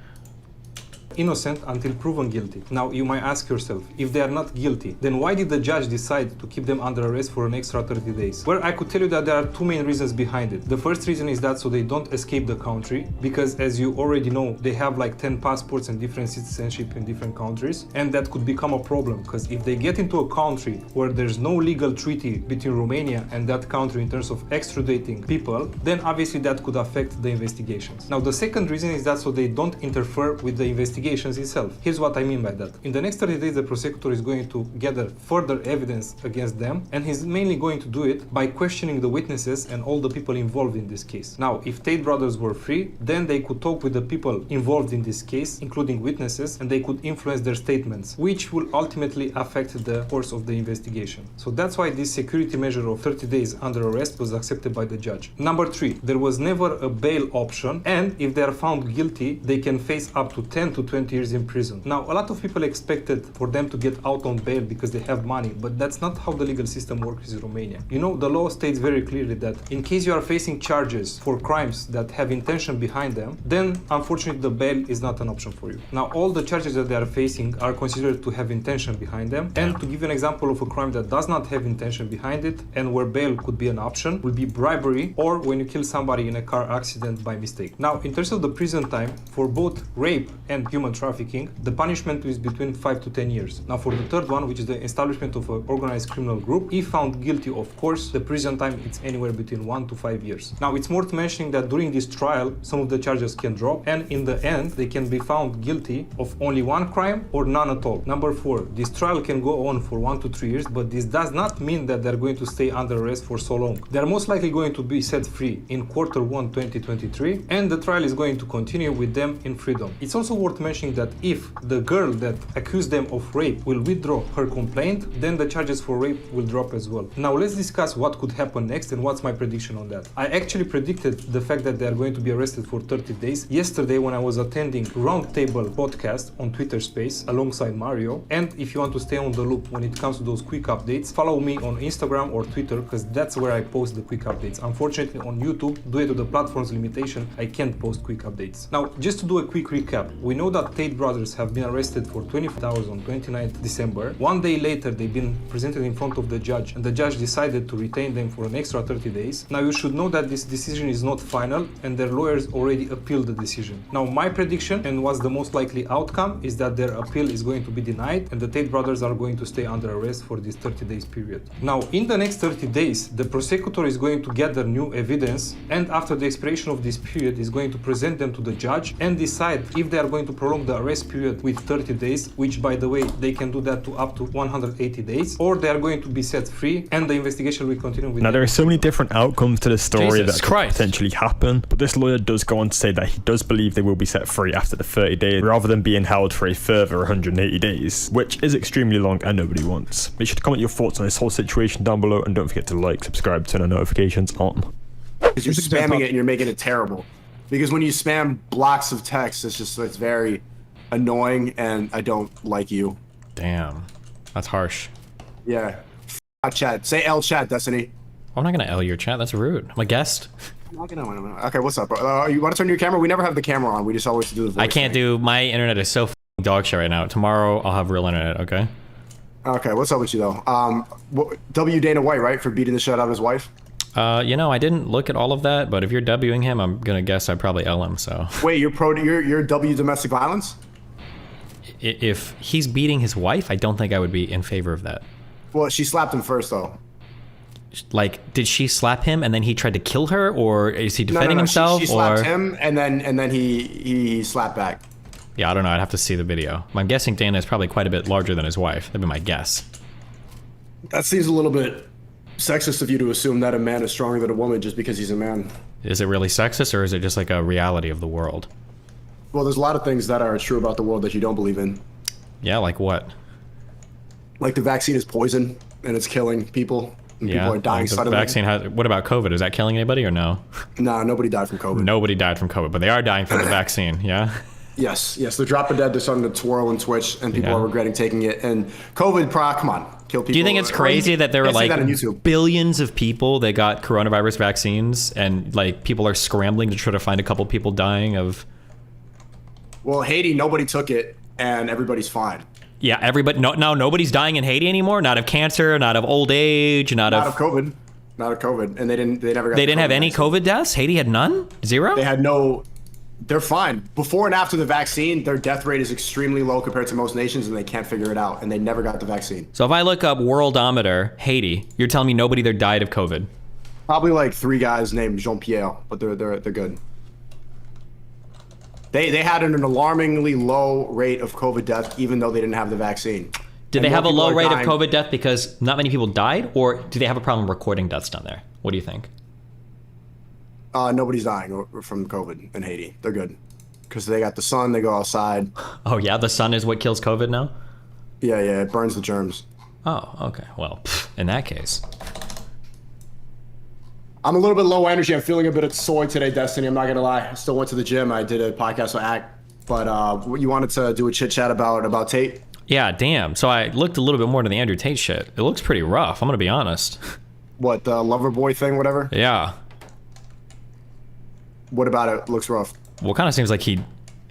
Innocent until proven guilty. Now, you might ask yourself, if they are not guilty, then why did the judge decide to keep them under arrest for an extra 30 days? Well, I could tell you that there are two main reasons behind it. The first reason is that so they don't escape the country, because as you already know, they have like 10 passports and different citizenship in different countries, and that could become a problem, because if they get into a country where there's no legal treaty between Romania and that country in terms of extraditing people, then obviously that could affect the investigations. Now, the second reason is that so they don't interfere with the investigation allegations itself. Here's what I mean by that. In the next 30 days, the prosecutor is going to gather further evidence against them, and he's mainly going to do it by questioning the witnesses and all the people involved in this case. Now, if Tate brothers were free, then they could talk with the people involved in this case, including witnesses, and they could influence their statements, which will ultimately affect the course of the investigation. So that's why this security measure of 30 days under arrest was accepted by the judge. Number 3, there was never a bail option, and if they are found guilty, they can face up to 10 to 20 years in prison. Now, a lot of people expected for them to get out on bail because they have money, but that's not how the legal system works in Romania. You know, the law states very clearly that in case you are facing charges for crimes that have intention behind them, then unfortunately the bail is not an option for you. Now, all the charges that they are facing are considered to have intention behind them, and to give you an example of a crime that does not have intention behind it and where bail could be an option will be bribery, or when you kill somebody in a car accident by mistake. Now, in terms of the prison time, for both rape and human trafficking, the punishment is between 5 to 10 years. Now, for the third one, which is the establishment of an organized criminal group, if found guilty, of course, the prison time is anywhere between 1 to 5 years. Now, it's worth mentioning that during this trial, some of the charges can drop, and in the end, they can be found guilty of only one crime or none at all. Number 4, this trial can go on for 1 to 3 years, but this does not mean that they're going to stay under arrest for so long. They're most likely going to be set free in Q1 2023, and the trial is going to continue with them in freedom. It's also worth mentioning that if the girl that accused them of rape will withdraw her complaint, then the charges for rape will drop as well. Now, let's discuss what could happen next and what's my prediction on that. I actually predicted the fact that they are going to be arrested for 30 days yesterday when I was attending Roundtable podcast on Twitter Space alongside Mario. And if you want to stay on the loop when it comes to those quick updates, follow me on Instagram or Twitter, because that's where I post the quick updates. Unfortunately, on YouTube, due to the platform's limitation, I can't post quick updates. Now, just to do a quick recap, we know that Tate brothers have been arrested for 24 hours on 29th December. One day later, they've been presented in front of the judge, and the judge decided to retain them for an extra 30 days. Now, you should know that this decision is not final, and their lawyers already appealed the decision. Now, my prediction, and what's the most likely outcome, is that their appeal is going to be denied, and the Tate brothers are going to stay under arrest for this 30 days period. Now, in the next 30 days, the prosecutor is going to gather new evidence, and after the expiration of this period, is going to present them to the judge and decide if they are going to prolong the arrest period with 30 days, which, by the way, they can do that to up to 180 days, or they are going to be set free and the investigation will continue with
Now, there are so many different outcomes to the story
Jesus
that could
Christ.
potentially happen, but this lawyer does go on to say that he does believe they will be set free after the 30 days, rather than being held for a further 180 days, which is extremely long and nobody wants. Make sure to comment your thoughts on this whole situation down below, and don't forget to like, subscribe, turn on notifications on.
Because you're spamming it and you're making it terrible. Because when you spam blocks of text, it's very annoying, and I don't like you.
Damn. That's harsh.
Yeah. Chat. Say L chat, Destiny.
I'm not gonna L your chat, that's rude. I'm a guest.
Okay, what's up, bro? You want to turn your camera? We never have the camera on. We just always do the voice
I can't
thing.
do, my internet is so f***ing dog shit right now. Tomorrow I'll have real internet, okay?
Okay, what's up with you, though? W Dana White, right? For beating the shit out of his wife?
You know, I didn't look at all of that, but if you're Wing him, I'm gonna guess I'd probably L him, so.
Wait, you're W domestic violence?
If he's beating his wife, I don't think I would be in favor of that.
Well, she slapped him first, though.
Like, did she slap him and then he tried to kill her, or is he defending himself?
She slapped him, and then he slapped back.
Yeah, I don't know. I'd have to see the video. I'm guessing Dana is probably quite a bit larger than his wife. That'd be my guess.
That seems a little bit sexist of you to assume that a man is stronger than a woman just because he's a man.
Is it really sexist, or is it just like a reality of the world?
Well, there's a lot of things that are true about the world that you don't believe in.
Yeah, like what?
Like the vaccine is poison and it's killing people. And
Yeah,
people are dying
like the
suddenly.
vaccine has. What about COVID? Is that killing anybody or no?
Nah, nobody died from COVID.
Nobody died from COVID, but they are dying from the vaccine. Yeah.
Yes, they're dropping dead. They're starting to twirl and twitch, and people
Yeah.
are regretting taking it. And COVID, come on, kill people.
Do you think it's crazy that there were like
that on YouTube.
billions of people that got coronavirus vaccines, and like people are scrambling to try to find a couple people dying of?
Well, Haiti, nobody took it, and everybody's fine.
Yeah, everybody. No, nobody's dying in Haiti anymore. Not of cancer, not of old age, not of
COVID, not of COVID, and they never got.
They didn't
the
have any
vaccine.
COVID deaths. Haiti had none. Zero.
They had no. They're fine. Before and after the vaccine, their death rate is extremely low compared to most nations, and they can't figure it out, and they never got the vaccine.
So if I look up Worldometer Haiti, you're telling me nobody there died of COVID?
Probably like 3 guys named Jean-Pierre, but they're good. They had an alarmingly low rate of COVID death, even though they didn't have the vaccine.
Did
And
they
more
have a
people
low
are
rate of
dying.
COVID death because not many people died, or do they have a problem recording deaths down there? What do you think?
Nobody's dying from COVID in Haiti. They're good because they got the sun. They go outside.
Oh yeah, the sun is what kills COVID now?
Yeah, it burns the germs.
Oh, okay. Well, in that case.
I'm a little bit low energy. I'm feeling a bit of soy today, Destiny. I'm not gonna lie. I still went to the gym. I did a podcast with Act, but you wanted to do a chit chat about Tate.
Yeah, damn. So I looked a little bit more into the Andrew Tate shit. It looks pretty rough. I'm gonna be honest.
What, the lover boy thing, whatever?
Yeah.
What about it? Looks rough.
Well, it kind of seems like he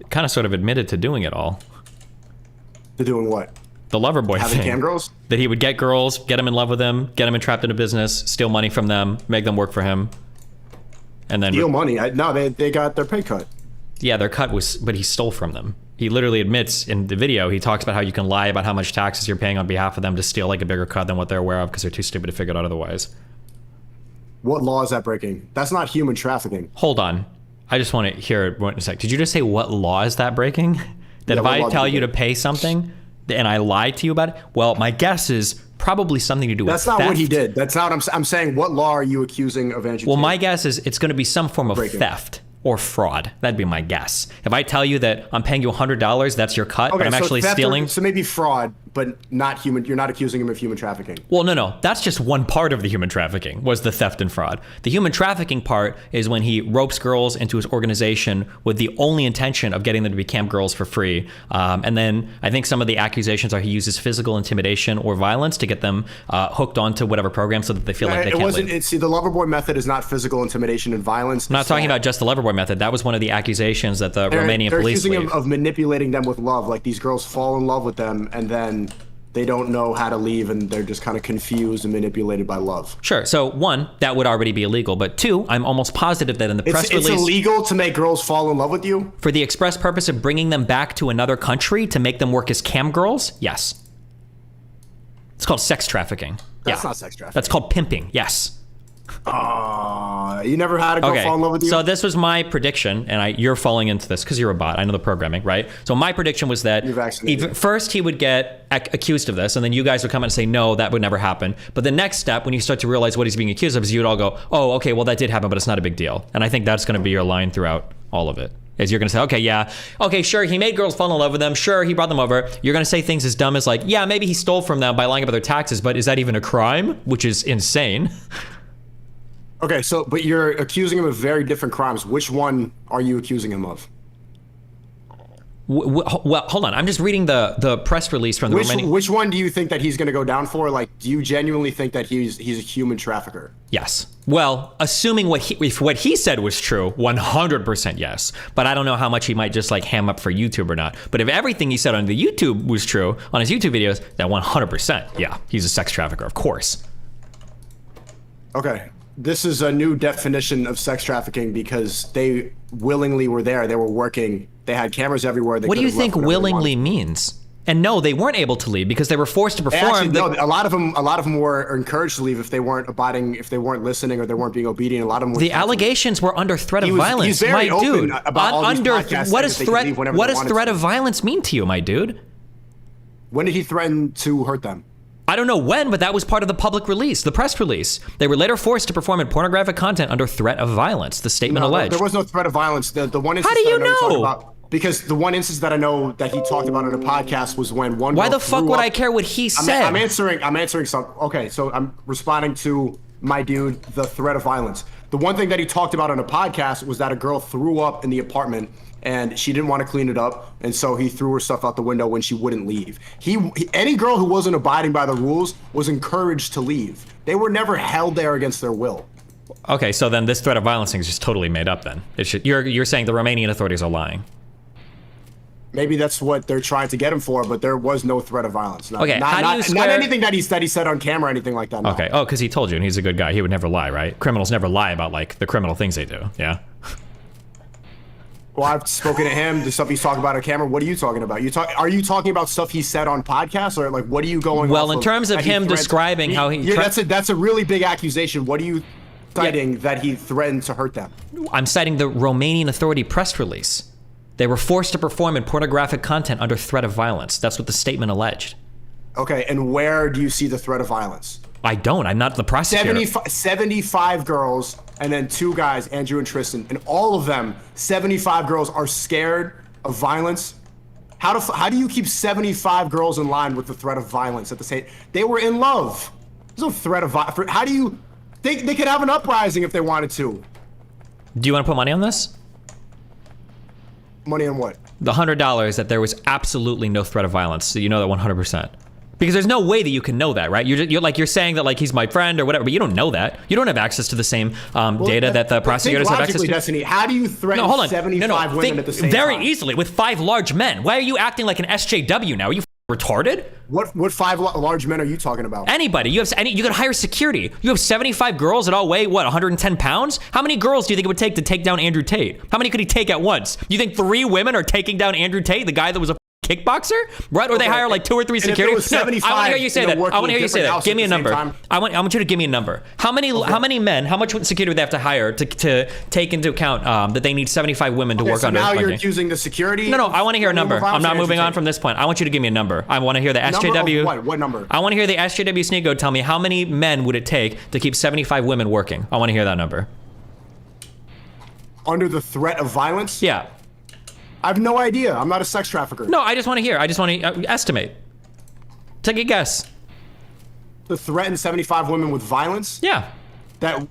kind of sort of admitted to doing it all.
They're doing what?
The lover boy
Having
thing.
cam girls?
That he would get girls, get them in love with him, get them entrapped in a business, steal money from them, make them work for him, and then
Steal money? No, they got their pay cut.
yeah, their cut was, but he stole from them. He literally admits in the video, he talks about how you can lie about how much taxes you're paying on behalf of them to steal like a bigger cut than what they're aware of because they're too stupid to figure it out otherwise.
What law is that breaking? That's not human trafficking.
Hold on. I just want to hear it in a sec. Did you just say what law is that breaking? That
Yeah,
if
what
I
law
tell
did you
you to
break?
pay something and I lie to you about it, well, my guess is probably something to do with
That's not what he
theft.
did. That's not what I'm saying. What law are you accusing of Andrew
Well,
Tate?
my guess is it's going to be some form of
Breaking.
theft or fraud. That'd be my guess. If I tell you that I'm paying you $100, that's your cut, but I'm
so
actually
theft or-
stealing.
So maybe fraud, but not human. You're not accusing him of human trafficking.
Well, no. That's just one part of the human trafficking, was the theft and fraud. The human trafficking part is when he ropes girls into his organization with the only intention of getting them to be camp girls for free. And then I think some of the accusations are he uses physical intimidation or violence to get them hooked onto whatever program so that they feel like they
It
can't
wasn't.
leave.
See, the Loverboy method is not physical intimidation and violence.
I'm not talking about just the Loverboy method. That was one of the accusations that the Romanian
They're
police
accusing him
leave.
of manipulating them with love. Like these girls fall in love with them, and then they don't know how to leave, and they're just kind of confused and manipulated by love.
Sure. So one, that would already be illegal. But two, I'm almost positive that in the press
It's
release,
illegal to make girls fall in love with you.
for the express purpose of bringing them back to another country to make them work as cam girls, yes. It's called sex trafficking.
That's
Yeah.
not sex trafficking.
That's called pimping. Yes.
You never had a girl
Okay.
fall in love with you.
So this was my prediction, and you're falling into this because you're a bot. I know the programming, right? So my prediction was that
You're vaccinated.
first he would get accused of this, and then you guys would come out and say, no, that would never happen. But the next step, when you start to realize what he's being accused of, is you'd all go, oh, okay, well, that did happen, but it's not a big deal. And I think that's going to be your line throughout all of it. Is you're going to say, okay, yeah, okay, sure, he made girls fall in love with them. Sure, he brought them over. You're going to say things as dumb as like, yeah, maybe he stole from them by lying about their taxes, but is that even a crime? Which is insane.
Okay, so but you're accusing him of very different crimes. Which one are you accusing him of?
Well, hold on. I'm just reading the press release from the Romanian.
Which one do you think that he's going to go down for? Like, do you genuinely think that he's a human trafficker?
Yes. Well, assuming if what he said was true, 100% yes. But I don't know how much he might just like ham up for YouTube or not. But if everything he said on the YouTube was true, on his YouTube videos, then 100%, yeah, he's a sex trafficker, of course.
Okay. This is a new definition of sex trafficking because they willingly were there. They were working. They had cameras everywhere. They
What do you
could've left
think
whenever they
willingly
wanted.
means? And no, they weren't able to leave because they were forced to
They
perform.
actually, no, a lot of them were encouraged to leave if they weren't abiding, if they weren't listening or they weren't being obedient. A lot of them were
The allegations were under threat of
He was-
violence.
he's very
my
open
dude,
about all these
under
podcasts
what
saying
does
that they can leave whenever
what
they
does
wanted
threat
to.
of violence mean to you, my dude?
When did he threaten to hurt them?
I don't know when, but that was part of the public release, the press release. They were later forced to perform in pornographic content under threat of violence. The statement alleged.
There was no threat of violence. The one instance
How do you
that I know?
know?
You're talking about, because the one instance that I know that he talked about on a podcast was when one.
Why
girl
the fuck
threw
would
up-
I care what he said?
I'm answering some. Okay, so I'm responding to my dude, the threat of violence. The one thing that he talked about on a podcast was that a girl threw up in the apartment and she didn't want to clean it up, and so he threw her stuff out the window when she wouldn't leave. Any girl who wasn't abiding by the rules was encouraged to leave. They were never held there against their will.
Okay, so then this threat of violence thing is just totally made up then. You're saying the Romanian authorities are lying.
Maybe that's what they're trying to get him for, but there was no threat of violence.
Okay, how do you
not
square-
anything that he said on camera or anything like that. No.
Okay, oh, because he told you and he's a good guy. He would never lie, right? Criminals never lie about like the criminal things they do, yeah?
Well, I've spoken to him, the stuff he's talking about on camera. What are you talking about? Are you talking about stuff he said on podcasts, or like what are you going?
Well,
off
in terms of
that he
him
threatened-
describing how he
Yeah, that's a really big accusation. What are you citing that he threatened to hurt them?
I'm citing the Romanian authority press release. They were forced to perform in pornographic content under threat of violence. That's what the statement alleged.
Okay, and where do you see the threat of violence?
I don't. I'm not the prosecutor.
75 girls and then 2 guys, Andrew and Tristan, and all of them, 75 girls are scared of violence. How do you keep 75 girls in line with the threat of violence at the same? They were in love. There's no threat of violence. How do you? They could have an uprising if they wanted to.
Do you want to put money on this?
Money on what?
The $100 that there was absolutely no threat of violence. So you know that 100%. Because there's no way that you can know that, right? You're saying that like he's my friend or whatever, but you don't know that. You don't have access to the same data that the prosecutors have access to.
Destiny, how do you threaten 75 women at the same
very
time?
easily with 5 large men. Why are you acting like an SJW now? Are you retarded?
What 5 large men are you talking about?
Anybody. You could hire security. You have 75 girls that all weigh, what, 110 pounds? How many girls do you think it would take to take down Andrew Tate? How many could he take at once? You think 3 women are taking down Andrew Tate, the guy that was a kickboxer, right? Or they hire like 2 or 3 security.
No,
I want to hear you say that. I want to hear you say that. Give me a number. I want you to give me a number. How many men? How much security would they have to hire to take into account that they need 75 women to work under?
Now you're accusing the security.
No. I want to hear a number. I'm not moving on from this point. I want you to give me a number. I want to hear the SJW.
What number?
I want to hear the SJW Sneako tell me how many men would it take to keep 75 women working. I want to hear that number.
Under the threat of violence?
Yeah.
I have no idea. I'm not a sex trafficker.
No, I just want to hear. I just want to estimate. Take a guess.
To threaten 75 women with violence?
Yeah.
That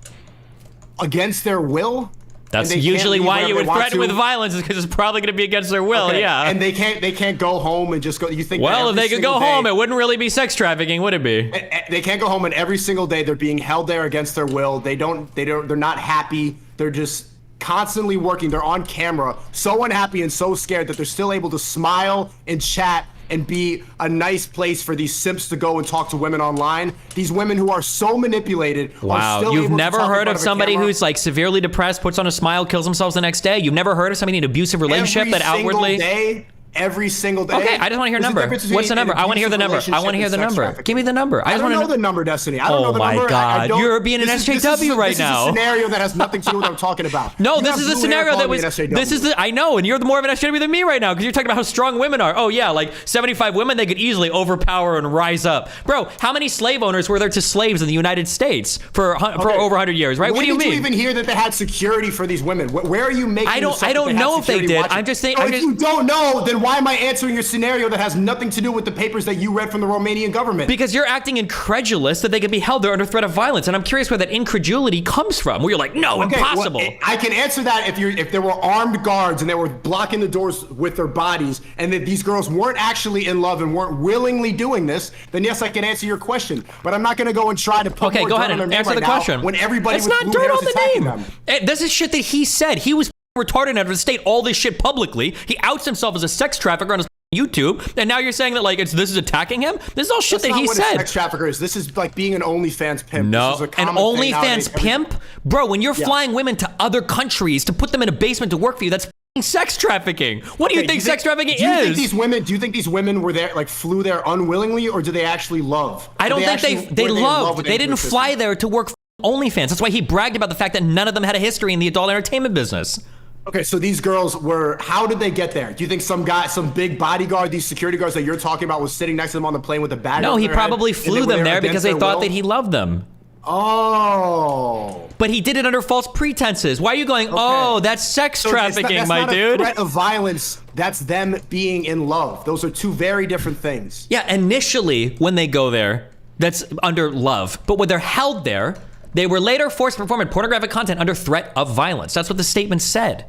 against their will?
That's usually why you would threaten with violence, is because it's probably going to be against their will.
Okay.
Yeah.
And they can't go home and just go. You think?
Well, if they could go home, it wouldn't really be sex trafficking, would it be?
They can't go home, and every single day they're being held there against their will. They're not happy. They're just constantly working. They're on camera, so unhappy and so scared that they're still able to smile and chat and be a nice place for these simps to go and talk to women online. These women who are so manipulated.
Wow,
are still
you've
able to
never
talk in
heard
front
of
a
somebody
camera.
who's like severely depressed, puts on a smile, kills themselves the next day? You've never heard of somebody in an abusive relationship that outwardly...
Every single day.
Okay, I just want to hear a number. What's the number? I want to hear the number. I want to hear the number. Give me the number.
I don't know the number, Destiny. I don't know the number.
Oh my God, you're being an SJW right now.
This is a scenario that has nothing to do with what I'm talking about.
No, this is a scenario that was. This is I know, and you're more of an SJW than me right now because you're talking about how strong women are. Oh yeah, like 75 women, they could easily overpower and rise up. Bro, how many slave owners were there to slaves in the United States for over 100 years? Right? What do you mean?
Did you even hear that they had security for these women? Where are you making?
I don't know if they did. I'm just saying.
If you don't know, then why am I answering your scenario that has nothing to do with the papers that you read from the Romanian government?
Because you're acting incredulous that they could be held there under threat of violence, and I'm curious where that incredulity comes from. Where you're like, no, impossible.
Well, I can answer that if there were armed guards and they were blocking the doors with their bodies, and that these girls weren't actually in love and weren't willingly doing this. Then yes, I can answer your question. But I'm not going to go and try to put more
go ahead
dirt on
and
their
answer
name
the
right
question.
Now when everybody
it's
with
not
blue
dirt
hair
on
is
the
attacking
name.
them.
This is shit that he said. He was retarded enough to state all this shit publicly. He outs himself as a sex trafficker on his YouTube, and now you're saying that like this is attacking him? This is all shit that he said.
A sex trafficker is. This is like being an OnlyFans pimp.
No,
this is
an OnlyFans pimp, bro. When you're flying women to other countries to put them in a basement to work for you, that's sex trafficking. What do you think sex trafficking is?
Do you think these women were there, like flew there unwillingly, or do they actually love?
I don't think they loved. They didn't fly there to work for OnlyFans. That's why he bragged about the fact that none of them had a history in the adult entertainment business.
Okay, so these girls were, how did they get there? Do you think some big bodyguard, these security guards that you're talking about, was sitting next to them on the plane with a bag?
No, he probably flew them there because they thought that he loved them.
Oh.
But he did it under false pretenses. Why are you going, oh, that's sex trafficking, my dude?
That's not a threat of violence. That's them being in love. Those are two very different things.
Yeah, initially, when they go there, that's under love. But when they're held there, they were later forced to perform in pornographic content under threat of violence. That's what the statement said.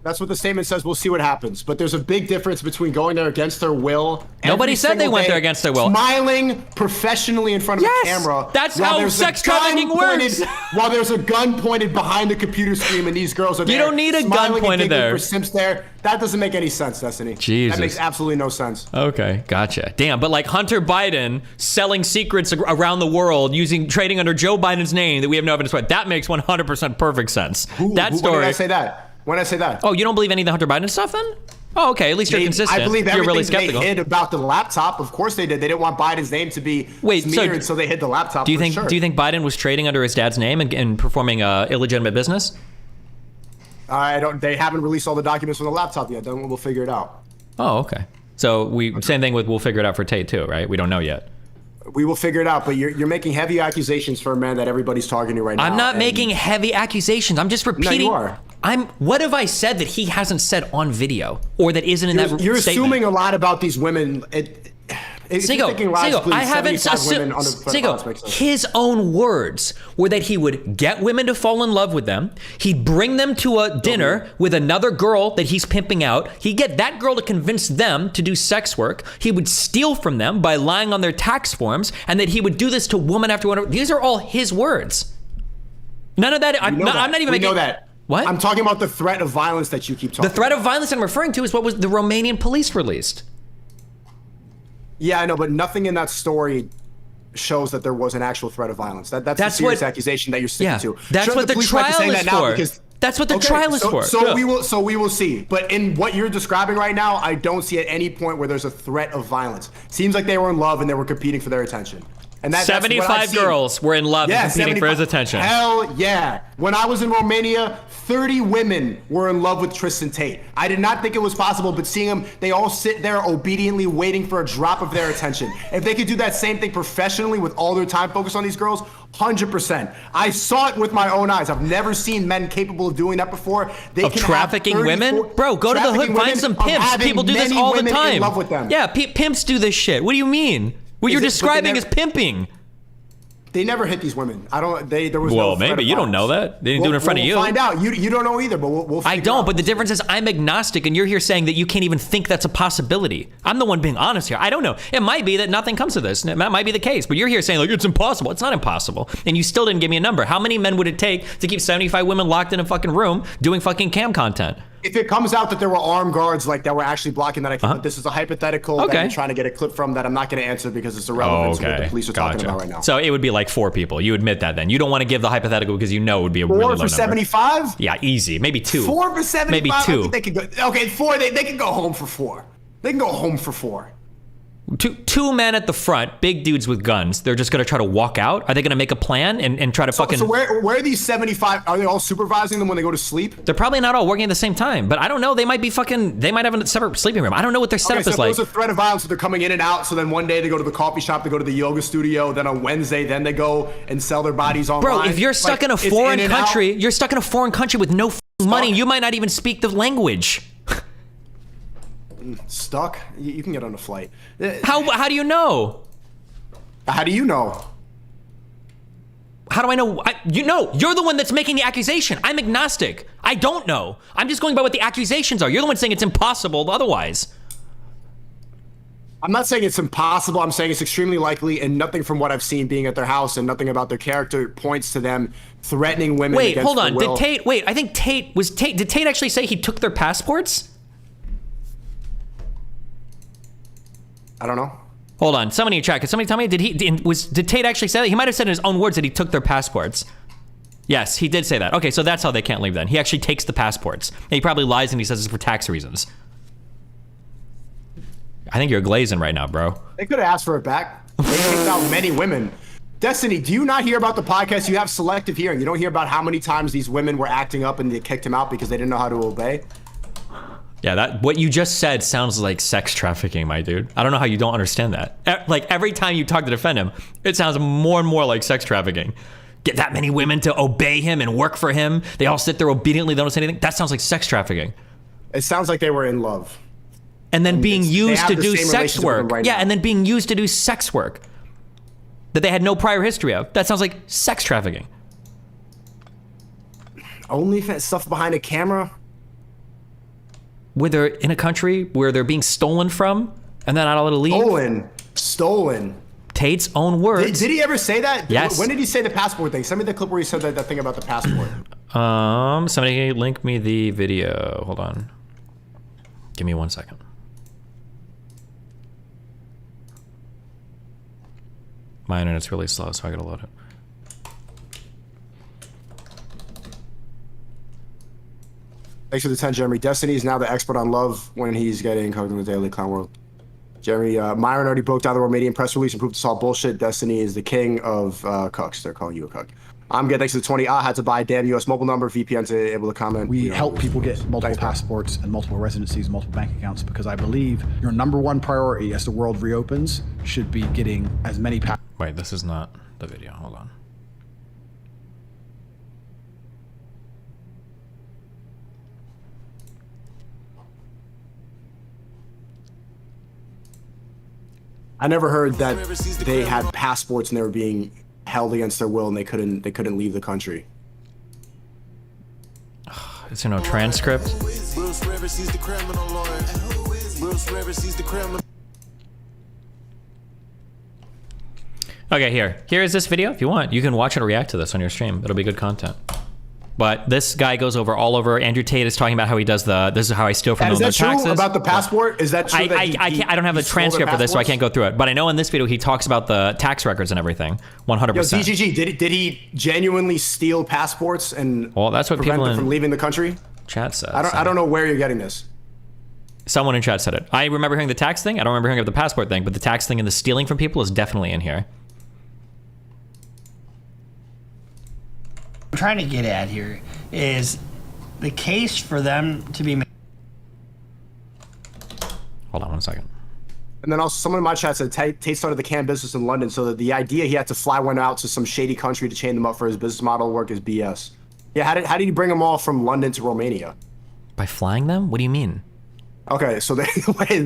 That's what the statement says. We'll see what happens. But there's a big difference between going there against their will.
Nobody said they went there against their will.
Smiling professionally in front of the camera.
That's how sex trafficking works.
While there's a gun pointed behind the computer screen and these girls are there.
You don't need a gun pointed there.
For simps there. That doesn't make any sense, Destiny.
Jesus.
That makes absolutely no sense.
Okay, gotcha. Damn, but like Hunter Biden selling secrets around the world trading under Joe Biden's name that we have no evidence for, that makes 100% perfect sense. That story.
When did I say that? When did I say that?
Oh, you don't believe any of the Hunter Biden stuff then? Oh, okay. At least you're consistent.
I believe
you're really
everything
skeptical.
they hid about the laptop. Of course they did. They didn't want Biden's name to be smeared, so they hid the laptop.
Do you think Biden was trading under his dad's name and performing illegitimate business?
They haven't released all the documents from the laptop yet. Then we'll figure it out.
Oh, okay. So same thing with we'll figure it out for Tate too, right? We don't know yet.
We will figure it out, but you're making heavy accusations for a man that everybody's talking to right now.
I'm not making heavy accusations. I'm just repeating.
No, you are.
What have I said that he hasn't said on video or that isn't in that statement?
You're assuming a lot about these women.
Sneako, I haven't assumed. Sneako, his own words were that he would get women to fall in love with them. He'd bring them to a dinner with another girl that he's pimping out. He'd get that girl to convince them to do sex work. He would steal from them by lying on their tax forms, and that he would do this to woman after woman. These are all his words. None of that. I'm not even making.
We know that.
What?
I'm talking about the threat of violence that you keep talking about.
The threat of violence I'm referring to is what was the Romanian police released.
Yeah, I know, but nothing in that story shows that there was an actual threat of violence. That's a serious accusation that you're sticking to.
That's what the trial is for. That's what the trial is for.
So we will see. But in what you're describing right now, I don't see at any point where there's a threat of violence. Seems like they were in love and they were competing for their attention. And
75 girls were in love and competing for his attention.
Hell yeah. When I was in Romania, 30 women were in love with Tristan Tate. I did not think it was possible, but seeing them, they all sit there obediently waiting for a drop of their attention. If they could do that same thing professionally with all their time focused on these girls, 100%. I saw it with my own eyes. I've never seen men capable of doing that before.
Of trafficking women? Bro, go to the hood, find some pimps. People do this all the time.
In love with them.
Yeah, pimps do this shit. What do you mean? What you're describing is pimping.
They never hit these women. There was
well,
no
maybe you don't know that. They didn't do it in front of you.
We'll find out. You don't know either, but we'll
I don't, but the difference is I'm agnostic and you're here saying that you can't even think that's a possibility. I'm the one being honest here. I don't know. It might be that nothing comes of this. That might be the case, but you're here saying like it's impossible. It's not impossible. And you still didn't give me a number. How many men would it take to keep 75 women locked in a fucking room doing fucking cam content?
If it comes out that there were armed guards like that were actually blocking that, I think that this is a hypothetical that you're trying to get a clip from that I'm not going to answer because it's irrelevant to what the police are talking about right now.
So it would be like 4 people. You admit that then. You don't want to give the hypothetical because you know it would be a really low number.
4 for 75?
Yeah, easy. Maybe 2.
4 for 75?
Maybe 2.
I think they could go, okay, 4. They can go home for 4. They can go home for 4.
Two men at the front, big dudes with guns. They're just going to try to walk out? Are they going to make a plan and try to fucking...
So where are these 75? Are they all supervising them when they go to sleep?
They're probably not all working at the same time, but I don't know. They might be fucking... They might have a separate sleeping room. I don't know what their setup is like.
So there's a threat of violence, so they're coming in and out. So then one day they go to the coffee shop, they go to the yoga studio. Then on Wednesday, then they go and sell their bodies online.
Bro, if you're stuck in a foreign country, you're stuck in a foreign country with no money. You might not even speak the language.
Stuck? You can get on a flight.
How do you know?
How do you know?
How do I know? You're the one that's making the accusation. I'm agnostic. I don't know. I'm just going by what the accusations are. You're the one saying it's impossible otherwise.
I'm not saying it's impossible. I'm saying it's extremely likely, and nothing from what I've seen being at their house and nothing about their character points to them threatening women.
Wait, hold on. Did Tate actually say he took their passports?
I don't know.
Hold on, somebody in chat, can somebody tell me, did Tate actually say that? He might have said in his own words that he took their passports. Yes, he did say that. Okay, so that's how they can't leave then. He actually takes the passports. And he probably lies and he says it's for tax reasons. I think you're glazing right now, bro.
They could have asked for it back. They kicked out many women. Destiny, do you not hear about the podcast? You have selective hearing. You don't hear about how many times these women were acting up and they kicked him out because they didn't know how to obey?
Yeah, what you just said sounds like sex trafficking, my dude. I don't know how you don't understand that. Like, every time you talk to defend him, it sounds more and more like sex trafficking. Get that many women to obey him and work for him. They all sit there obediently, they don't say anything. That sounds like sex trafficking.
It sounds like they were in love.
And then being used to do sex work. Yeah, and then being used to do sex work that they had no prior history of. That sounds like sex trafficking.
Only stuff behind a camera?
Where they're in a country where they're being stolen from and they're not allowed to leave.
Stolen.
Tate's own words.
Did he ever say that?
Yes.
When did he say the passport thing? Send me the clip where he said that thing about the passport.
Somebody link me the video. Hold on. Give me 1 second. My internet's really slow, so I gotta load it.
Thanks for the 10, Jeremy. Destiny is now the expert on love when he's getting cooked in the Daily Clown World. Jeremy, Myron already broke down the Romanian press release and proved it's all bullshit. Destiny is the king of cucks. They're calling you a cuck. I'm good. Thanks to the 20. I had to buy a damn US mobile number, VPN to be able to comment.
We help people get multiple passports and multiple residencies and multiple bank accounts because I believe your #1 priority as the world reopens should be getting as many
Wait, this is not the video. Hold on.
I never heard that they had passports and they were being held against their will and they couldn't leave the country.
Is there no transcript? Okay, here is this video. If you want, you can watch it or react to this on your stream. It'll be good content. But this guy goes over all over. Andrew Tate is talking about how he does this is how I steal from
Is that
taxes.
true about the passport? Is that true?
I don't have the transcript for this, so I can't go through it. But I know in this video he talks about the tax records and everything. 100%.
Yo, DGG, did he genuinely steal passports and
that's what
prevent
people
them
in
from leaving the country?
Chat said.
I don't know where you're getting this.
Someone in chat said it. I remember hearing the tax thing. I don't remember hearing of the passport thing, but the tax thing and the stealing from people is definitely in here.
I'm trying to get at here is the case for them to be made.
Hold on 1 second.
And then also someone in my chat said Tate started the cam business in London, so that the idea he had to fly one out to some shady country to chain them up for his business model work is BS. Yeah, how did he bring them all from London to Romania?
By flying them? What do you mean?
Okay, so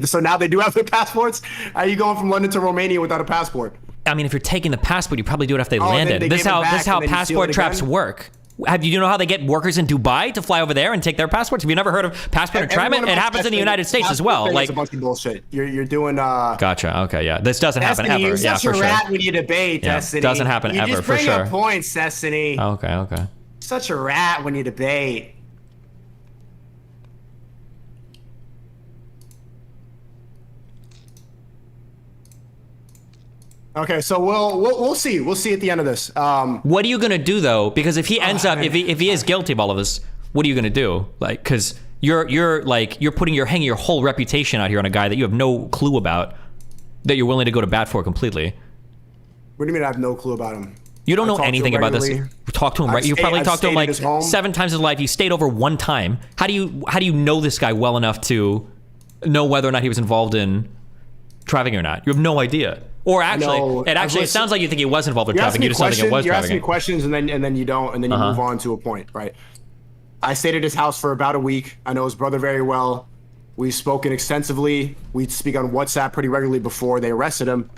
so now they do have their passports? How are you going from London to Romania without a passport?
I mean, if you're taking the passport, you probably do it after they landed.
They
This is how passport traps
again?
work. You know how they get workers in Dubai to fly over there and take their passports? Have you never heard of passport entrapment? It happens in the United States as well.
Like a bunch of bullshit. You're doing.
Gotcha. Okay. Yeah. This doesn't happen
Destiny,
ever.
You're
Yeah,
such
for
a
sure.
rat when you debate,
Yeah,
Destiny.
doesn't happen
you
ever,
just
for
bring
sure.
up points, Destiny.
Okay. Okay.
Such a rat when you debate. Okay, so we'll see. We'll see at the end of this.
What are you gonna do though? Because if he ends up, if he is guilty of all of this, what are you gonna do? Like, because you're hanging your whole reputation out here on a guy that you have no clue about, that you're willing to go to bat for completely.
What do you mean I have no clue about him?
You don't know
talk to
anything
him
about this.
regularly.
Talk to him, right? You probably
I've
talked to him
stayed
like
at his home.
7 times in his life. You stayed over 1 time. How do you know this guy well enough to know whether or not he was involved in trafficking or not? You have no idea. Or actually, it sounds like you think he was involved in trafficking. You just don't think it was
You're
trafficking.
asking me questions and then you don't, and then you move on to a point, right? I stayed at his house for about a week. I know his brother very well. We've spoken extensively. We speak on WhatsApp pretty regularly before they arrested him.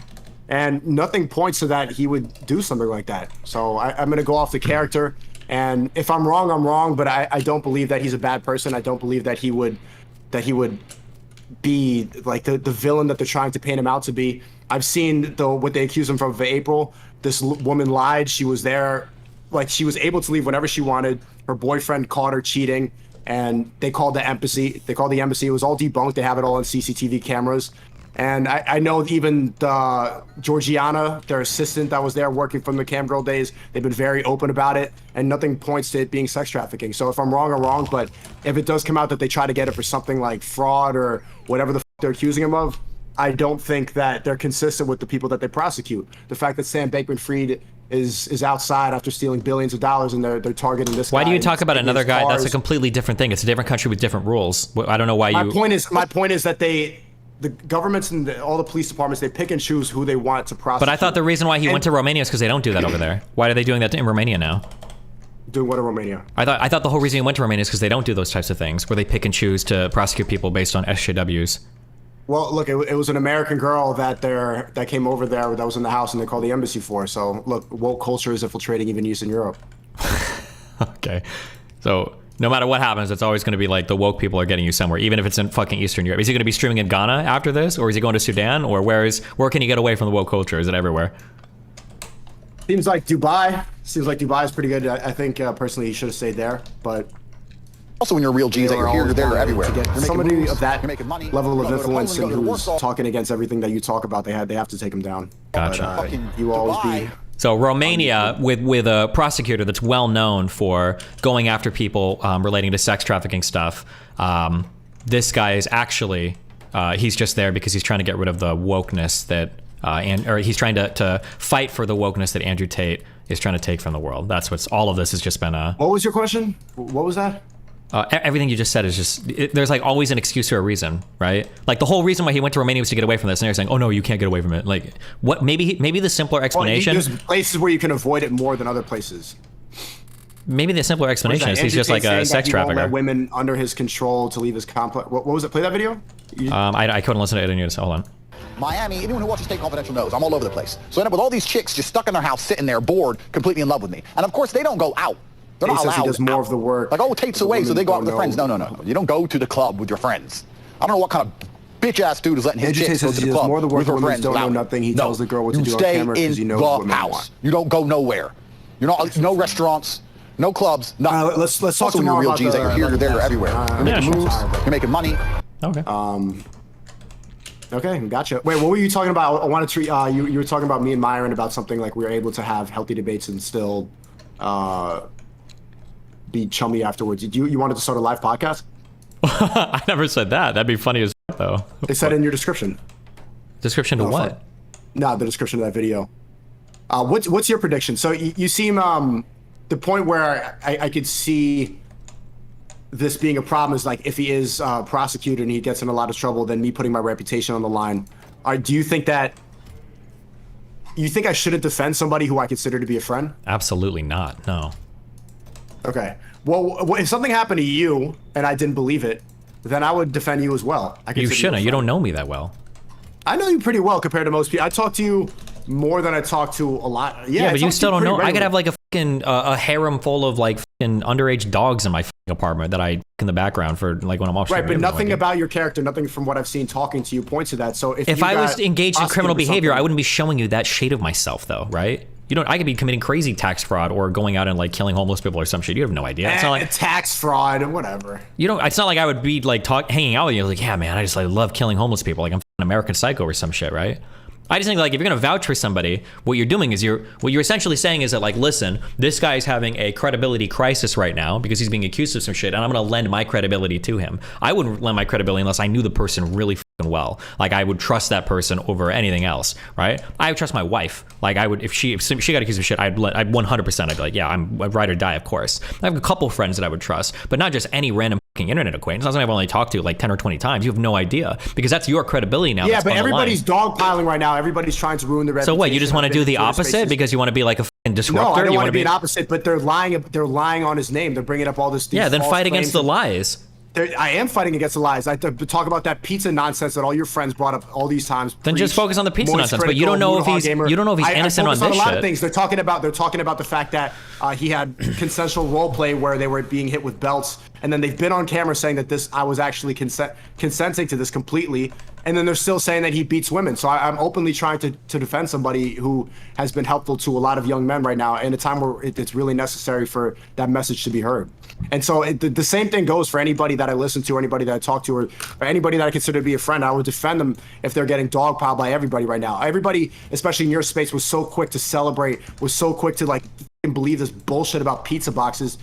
And nothing points to that he would do something like that. So I'm going to go off the character. And if I'm wrong, I'm wrong. But I don't believe that he's a bad person. I don't believe that he would be like the villain that they're trying to paint him out to be. I've seen what they accuse him of April. This woman lied. She was there. Like, she was able to leave whenever she wanted. Her boyfriend caught her cheating. And they called the embassy. It was all debunked. They have it all on CCTV cameras. And I know even Georgiana, their assistant that was there working from the cam girl days, they've been very open about it, and nothing points to it being sex trafficking. So if I'm wrong, I'm wrong, but if it does come out that they try to get it for something like fraud or whatever the they're accusing him of, I don't think that they're consistent with the people that they prosecute. The fact that Sam Bankman-Fried is outside after stealing billions of dollars and they're targeting this guy.
Why do you talk about another guy?
Cars.
That's a completely different thing. It's a different country with different rules. I don't know why you...
My point is that the governments and all the police departments, they pick and choose who they want to prosecute.
But I thought the reason why he went to Romania is because they don't do that over there. Why are they doing that in Romania now?
Doing what in Romania?
I thought the whole reason he went to Romania is because they don't do those types of things, where they pick and choose to prosecute people based on SJWs.
Well, look, it was an American girl that came over there that was in the house and they called the embassy for. So, look, woke culture is infiltrating even Eastern Europe.
Okay. So, no matter what happens, it's always going to be like the woke people are getting you somewhere, even if it's in fucking Eastern Europe. Is he going to be streaming in Ghana after this? Or is he going to Sudan? Or where can he get away from the woke culture? Is it everywhere?
Seems like Dubai. Is pretty good. I think, personally, he should have stayed there. But...
Also, when you're real G's, that you're here, you're there, you're everywhere.
To get
You're
somebody
moves,
of that
you're making money.
level of
Go to
influence and
Poland, go to
who's
Warsaw.
talking against everything that you talk about, they have to take him down.
Gotcha.
But, you will always be...
So Romania, with a prosecutor that's well known for going after people relating to sex trafficking stuff, this guy is actually, he's just there because he's trying to get rid of the wokeness that or he's trying to fight for the wokeness that Andrew Tate is trying to take from the world. That's what's all of this has just been.
What was your question? What was that?
Everything you just said is just, there's like always an excuse or a reason, right? Like the whole reason why he went to Romania was to get away from this, and they're saying, oh no, you can't get away from it. Like what? Maybe the simpler explanation.
There's places where you can avoid it more than other places.
Maybe the simpler explanation is he's just like a sex trafficker.
He won't let women under his control to leave his complex. What was it? Play that video?
I couldn't listen to it. I didn't hear it. Hold on.
Miami, anyone who watches State Confidential knows I'm all over the place. So I end up with all these chicks just stuck in their house, sitting there, bored, completely in love with me. And of course, they don't go out. They're not allowed.
He does more of the work.
Like, oh, Tate's away, so they go out with their friends. No. You don't go to the club with your friends. I don't know what kind of bitch-ass dude is letting his chicks go to the club with her friends.
Don't know nothing. He tells the girl what to do on camera because he knows what women want.
You don't go nowhere. You're not, no restaurants, no clubs, nothing.
Let's talk
also,
tomorrow
real
about
G's. You're here, you're there, you're everywhere. You're making moves, you're making money.
Okay.
Okay, gotcha. Wait, what were you talking about? I wanted to. You were talking about me and Myron about something like we were able to have healthy debates and still be chummy afterwards. You wanted to start a live podcast?
I never said that. That'd be funny as fuck, though.
They said it in your description.
Description to what?
No, the description of that video. What's your prediction? So you seem the point where I could see this being a problem is like if he is prosecuted and he gets in a lot of trouble, then me putting my reputation on the line. Do you think that I shouldn't defend somebody who I consider to be a friend?
Absolutely not. No.
Okay. Well, if something happened to you and I didn't believe it, then I would defend you as well.
You shouldn't. You don't know me that well.
I know you pretty well compared to most people. I talk to you more than I talk to a lot. Yeah,
but you still don't know. I could have like a fucking a harem full of like fucking underage dogs in my fucking apartment that I in the background for like when I'm off.
Right, but nothing about your character, nothing from what I've seen talking to you points to that. So
if I was engaged in criminal behavior, I wouldn't be showing you that shade of myself, though, right? You don't. I could be committing crazy tax fraud or going out and like killing homeless people or some shit. You have no idea. It's not like
tax fraud and whatever.
You don't. It's not like I would be like hanging out with you. Like, yeah, man, I just like love killing homeless people. Like I'm an American Psycho or some shit, right? I just think like if you're gonna vouch for somebody, what you're doing is what you're essentially saying is that like, listen, this guy's having a credibility crisis right now because he's being accused of some shit, and I'm gonna lend my credibility to him. I wouldn't lend my credibility unless I knew the person really fucking well. Like I would trust that person over anything else, right? I would trust my wife. Like I would if she got accused of shit, I'd 100%. I'd be like, yeah, I'd ride or die, of course. I have a couple friends that I would trust, but not just any random internet acquaintance. Not something I've only talked to like 10 or 20 times. You have no idea because that's your credibility now.
Yeah, but everybody's dogpiling right now. Everybody's trying to ruin the reputation.
So what? You just want to do the opposite because you want to be like a fucking disruptor?
No, I don't want to be an opposite. But they're lying. They're lying on his name. They're bringing up all this.
Yeah, then fight against the lies.
I am fighting against the lies. I talk about that pizza nonsense that all your friends brought up all these times.
Then just focus on the pizza nonsense. But you don't know if he's innocent on this shit.
A lot of things. They're talking about the fact that he had consensual role play where they were being hit with belts, and then they've been on camera saying that I was actually consenting to this completely, and then they're still saying that he beats women. So I'm openly trying to defend somebody who has been helpful to a lot of young men right now in a time where it's really necessary for that message to be heard. And so the same thing goes for anybody that I listen to, or anybody that I talk to, or anybody that I consider to be a friend. I would defend them if they're getting dogpiled by everybody right now. Everybody, especially in your space, was so quick to celebrate, was so quick to like believe this bullshit about pizza boxes.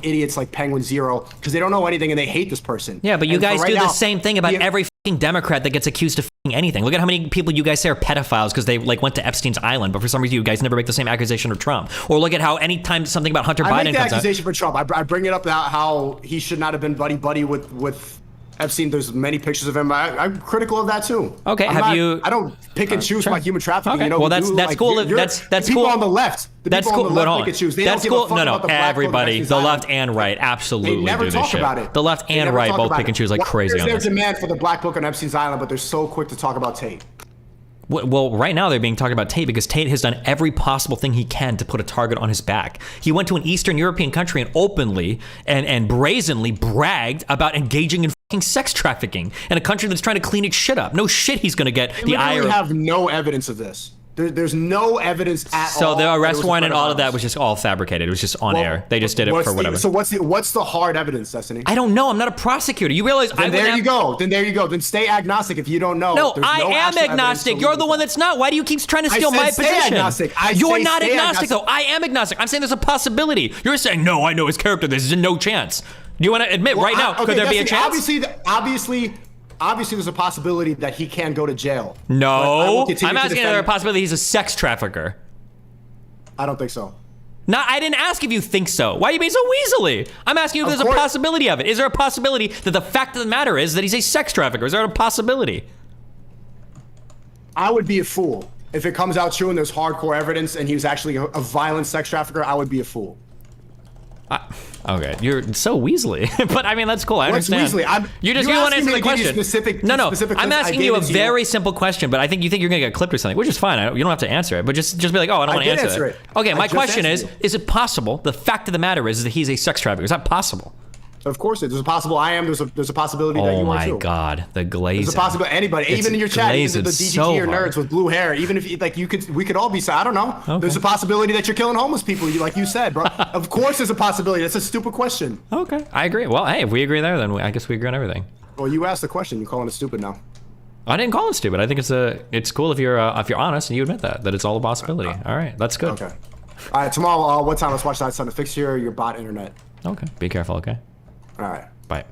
Idiots like Penguin Zero because they don't know anything and they hate this person.
Yeah, but you guys do the same thing about every fucking Democrat that gets accused of anything. Look at how many people you guys say are pedophiles because they like went to Epstein's island, but for some reason you guys never make the same accusation of Trump. Or look at how anytime something about Hunter Biden comes
I make the accusation for Trump. I bring it up about how he should not have been buddy with Epstein. There's many pictures of him. I'm critical of that too.
Okay, I
don't pick and choose my human trafficking.
Okay.
You know,
well, that's cool. That's
people
cool
on the left.
That's cool.
Pick and choose.
That's cool. No, everybody, the left and right, absolutely
they never
do
talk
this shit.
About it.
The left and right both pick and choose like crazy on this.
There's their demand for the black book on Epstein's island, but they're so quick to talk about Tate.
Well, right now they're being talked about Tate because Tate has done every possible thing he can to put a target on his back. He went to an Eastern European country and openly and brazenly bragged about engaging in fucking sex trafficking in a country that's trying to clean its shit up. No shit he's going to get the ire.
We have no evidence of this. There's no evidence at all.
So the arrest warrant and all of that was just all fabricated. It was just on air. They just did it for whatever.
So what's the hard evidence, Destiny?
I don't know. I'm not a prosecutor. You realize
Then there you go. Then stay agnostic if you don't know.
No, I am agnostic. You're the one that's not. Why do you keep trying to steal my position?
Agnostic.
You're not agnostic though. I am agnostic. I'm saying there's a possibility. You're saying no. I know his character. There's no chance. Do you want to admit right now? Could there be a chance?
Obviously, obviously there's a possibility that he can go to jail.
No, I'm asking if there's a possibility he's a sex trafficker.
I don't think so.
No, I didn't ask if you think so. Why are you being so weaselly? I'm asking you if there's a possibility of it. Is there a possibility that the fact of the matter is that he's a sex trafficker? Is there a possibility?
I would be a fool. If it comes out true and there's hardcore evidence and he was actually a violent sex trafficker, I would be a fool.
Okay, you're so weaselly, but I mean that's cool. I understand.
What's weaselly?
You want to answer the question. No, I'm asking you a very simple question, but I think you're gonna get clipped or something, which is fine. You don't have to answer it, but just be like, oh, I don't want to answer it. Okay, my question is it possible? The fact of the matter is that he's a sex trafficker. Is that possible?
Of course, there's a possible. There's a possibility that you are too.
Oh my God, the glazing.
There's a possibility. Anybody, even in your chat, even the DGG or nerds with blue hair, even if we could all be. I don't know. Okay. There's a possibility that you're killing homeless people, like you said, bro. Of course, there's a possibility. That's a stupid question.
Okay, I agree. Well, hey, if we agree there, then I guess we agree on everything.
Well, you asked the question. You're calling it stupid now.
I didn't call it stupid. I think it's cool if you're honest and you admit that it's all a possibility. All right, that's good.
Okay. All right, tomorrow, what time? Let's watch that Sunday. Fix your bot internet.
Okay. Be careful. Okay.
All right.
Bye.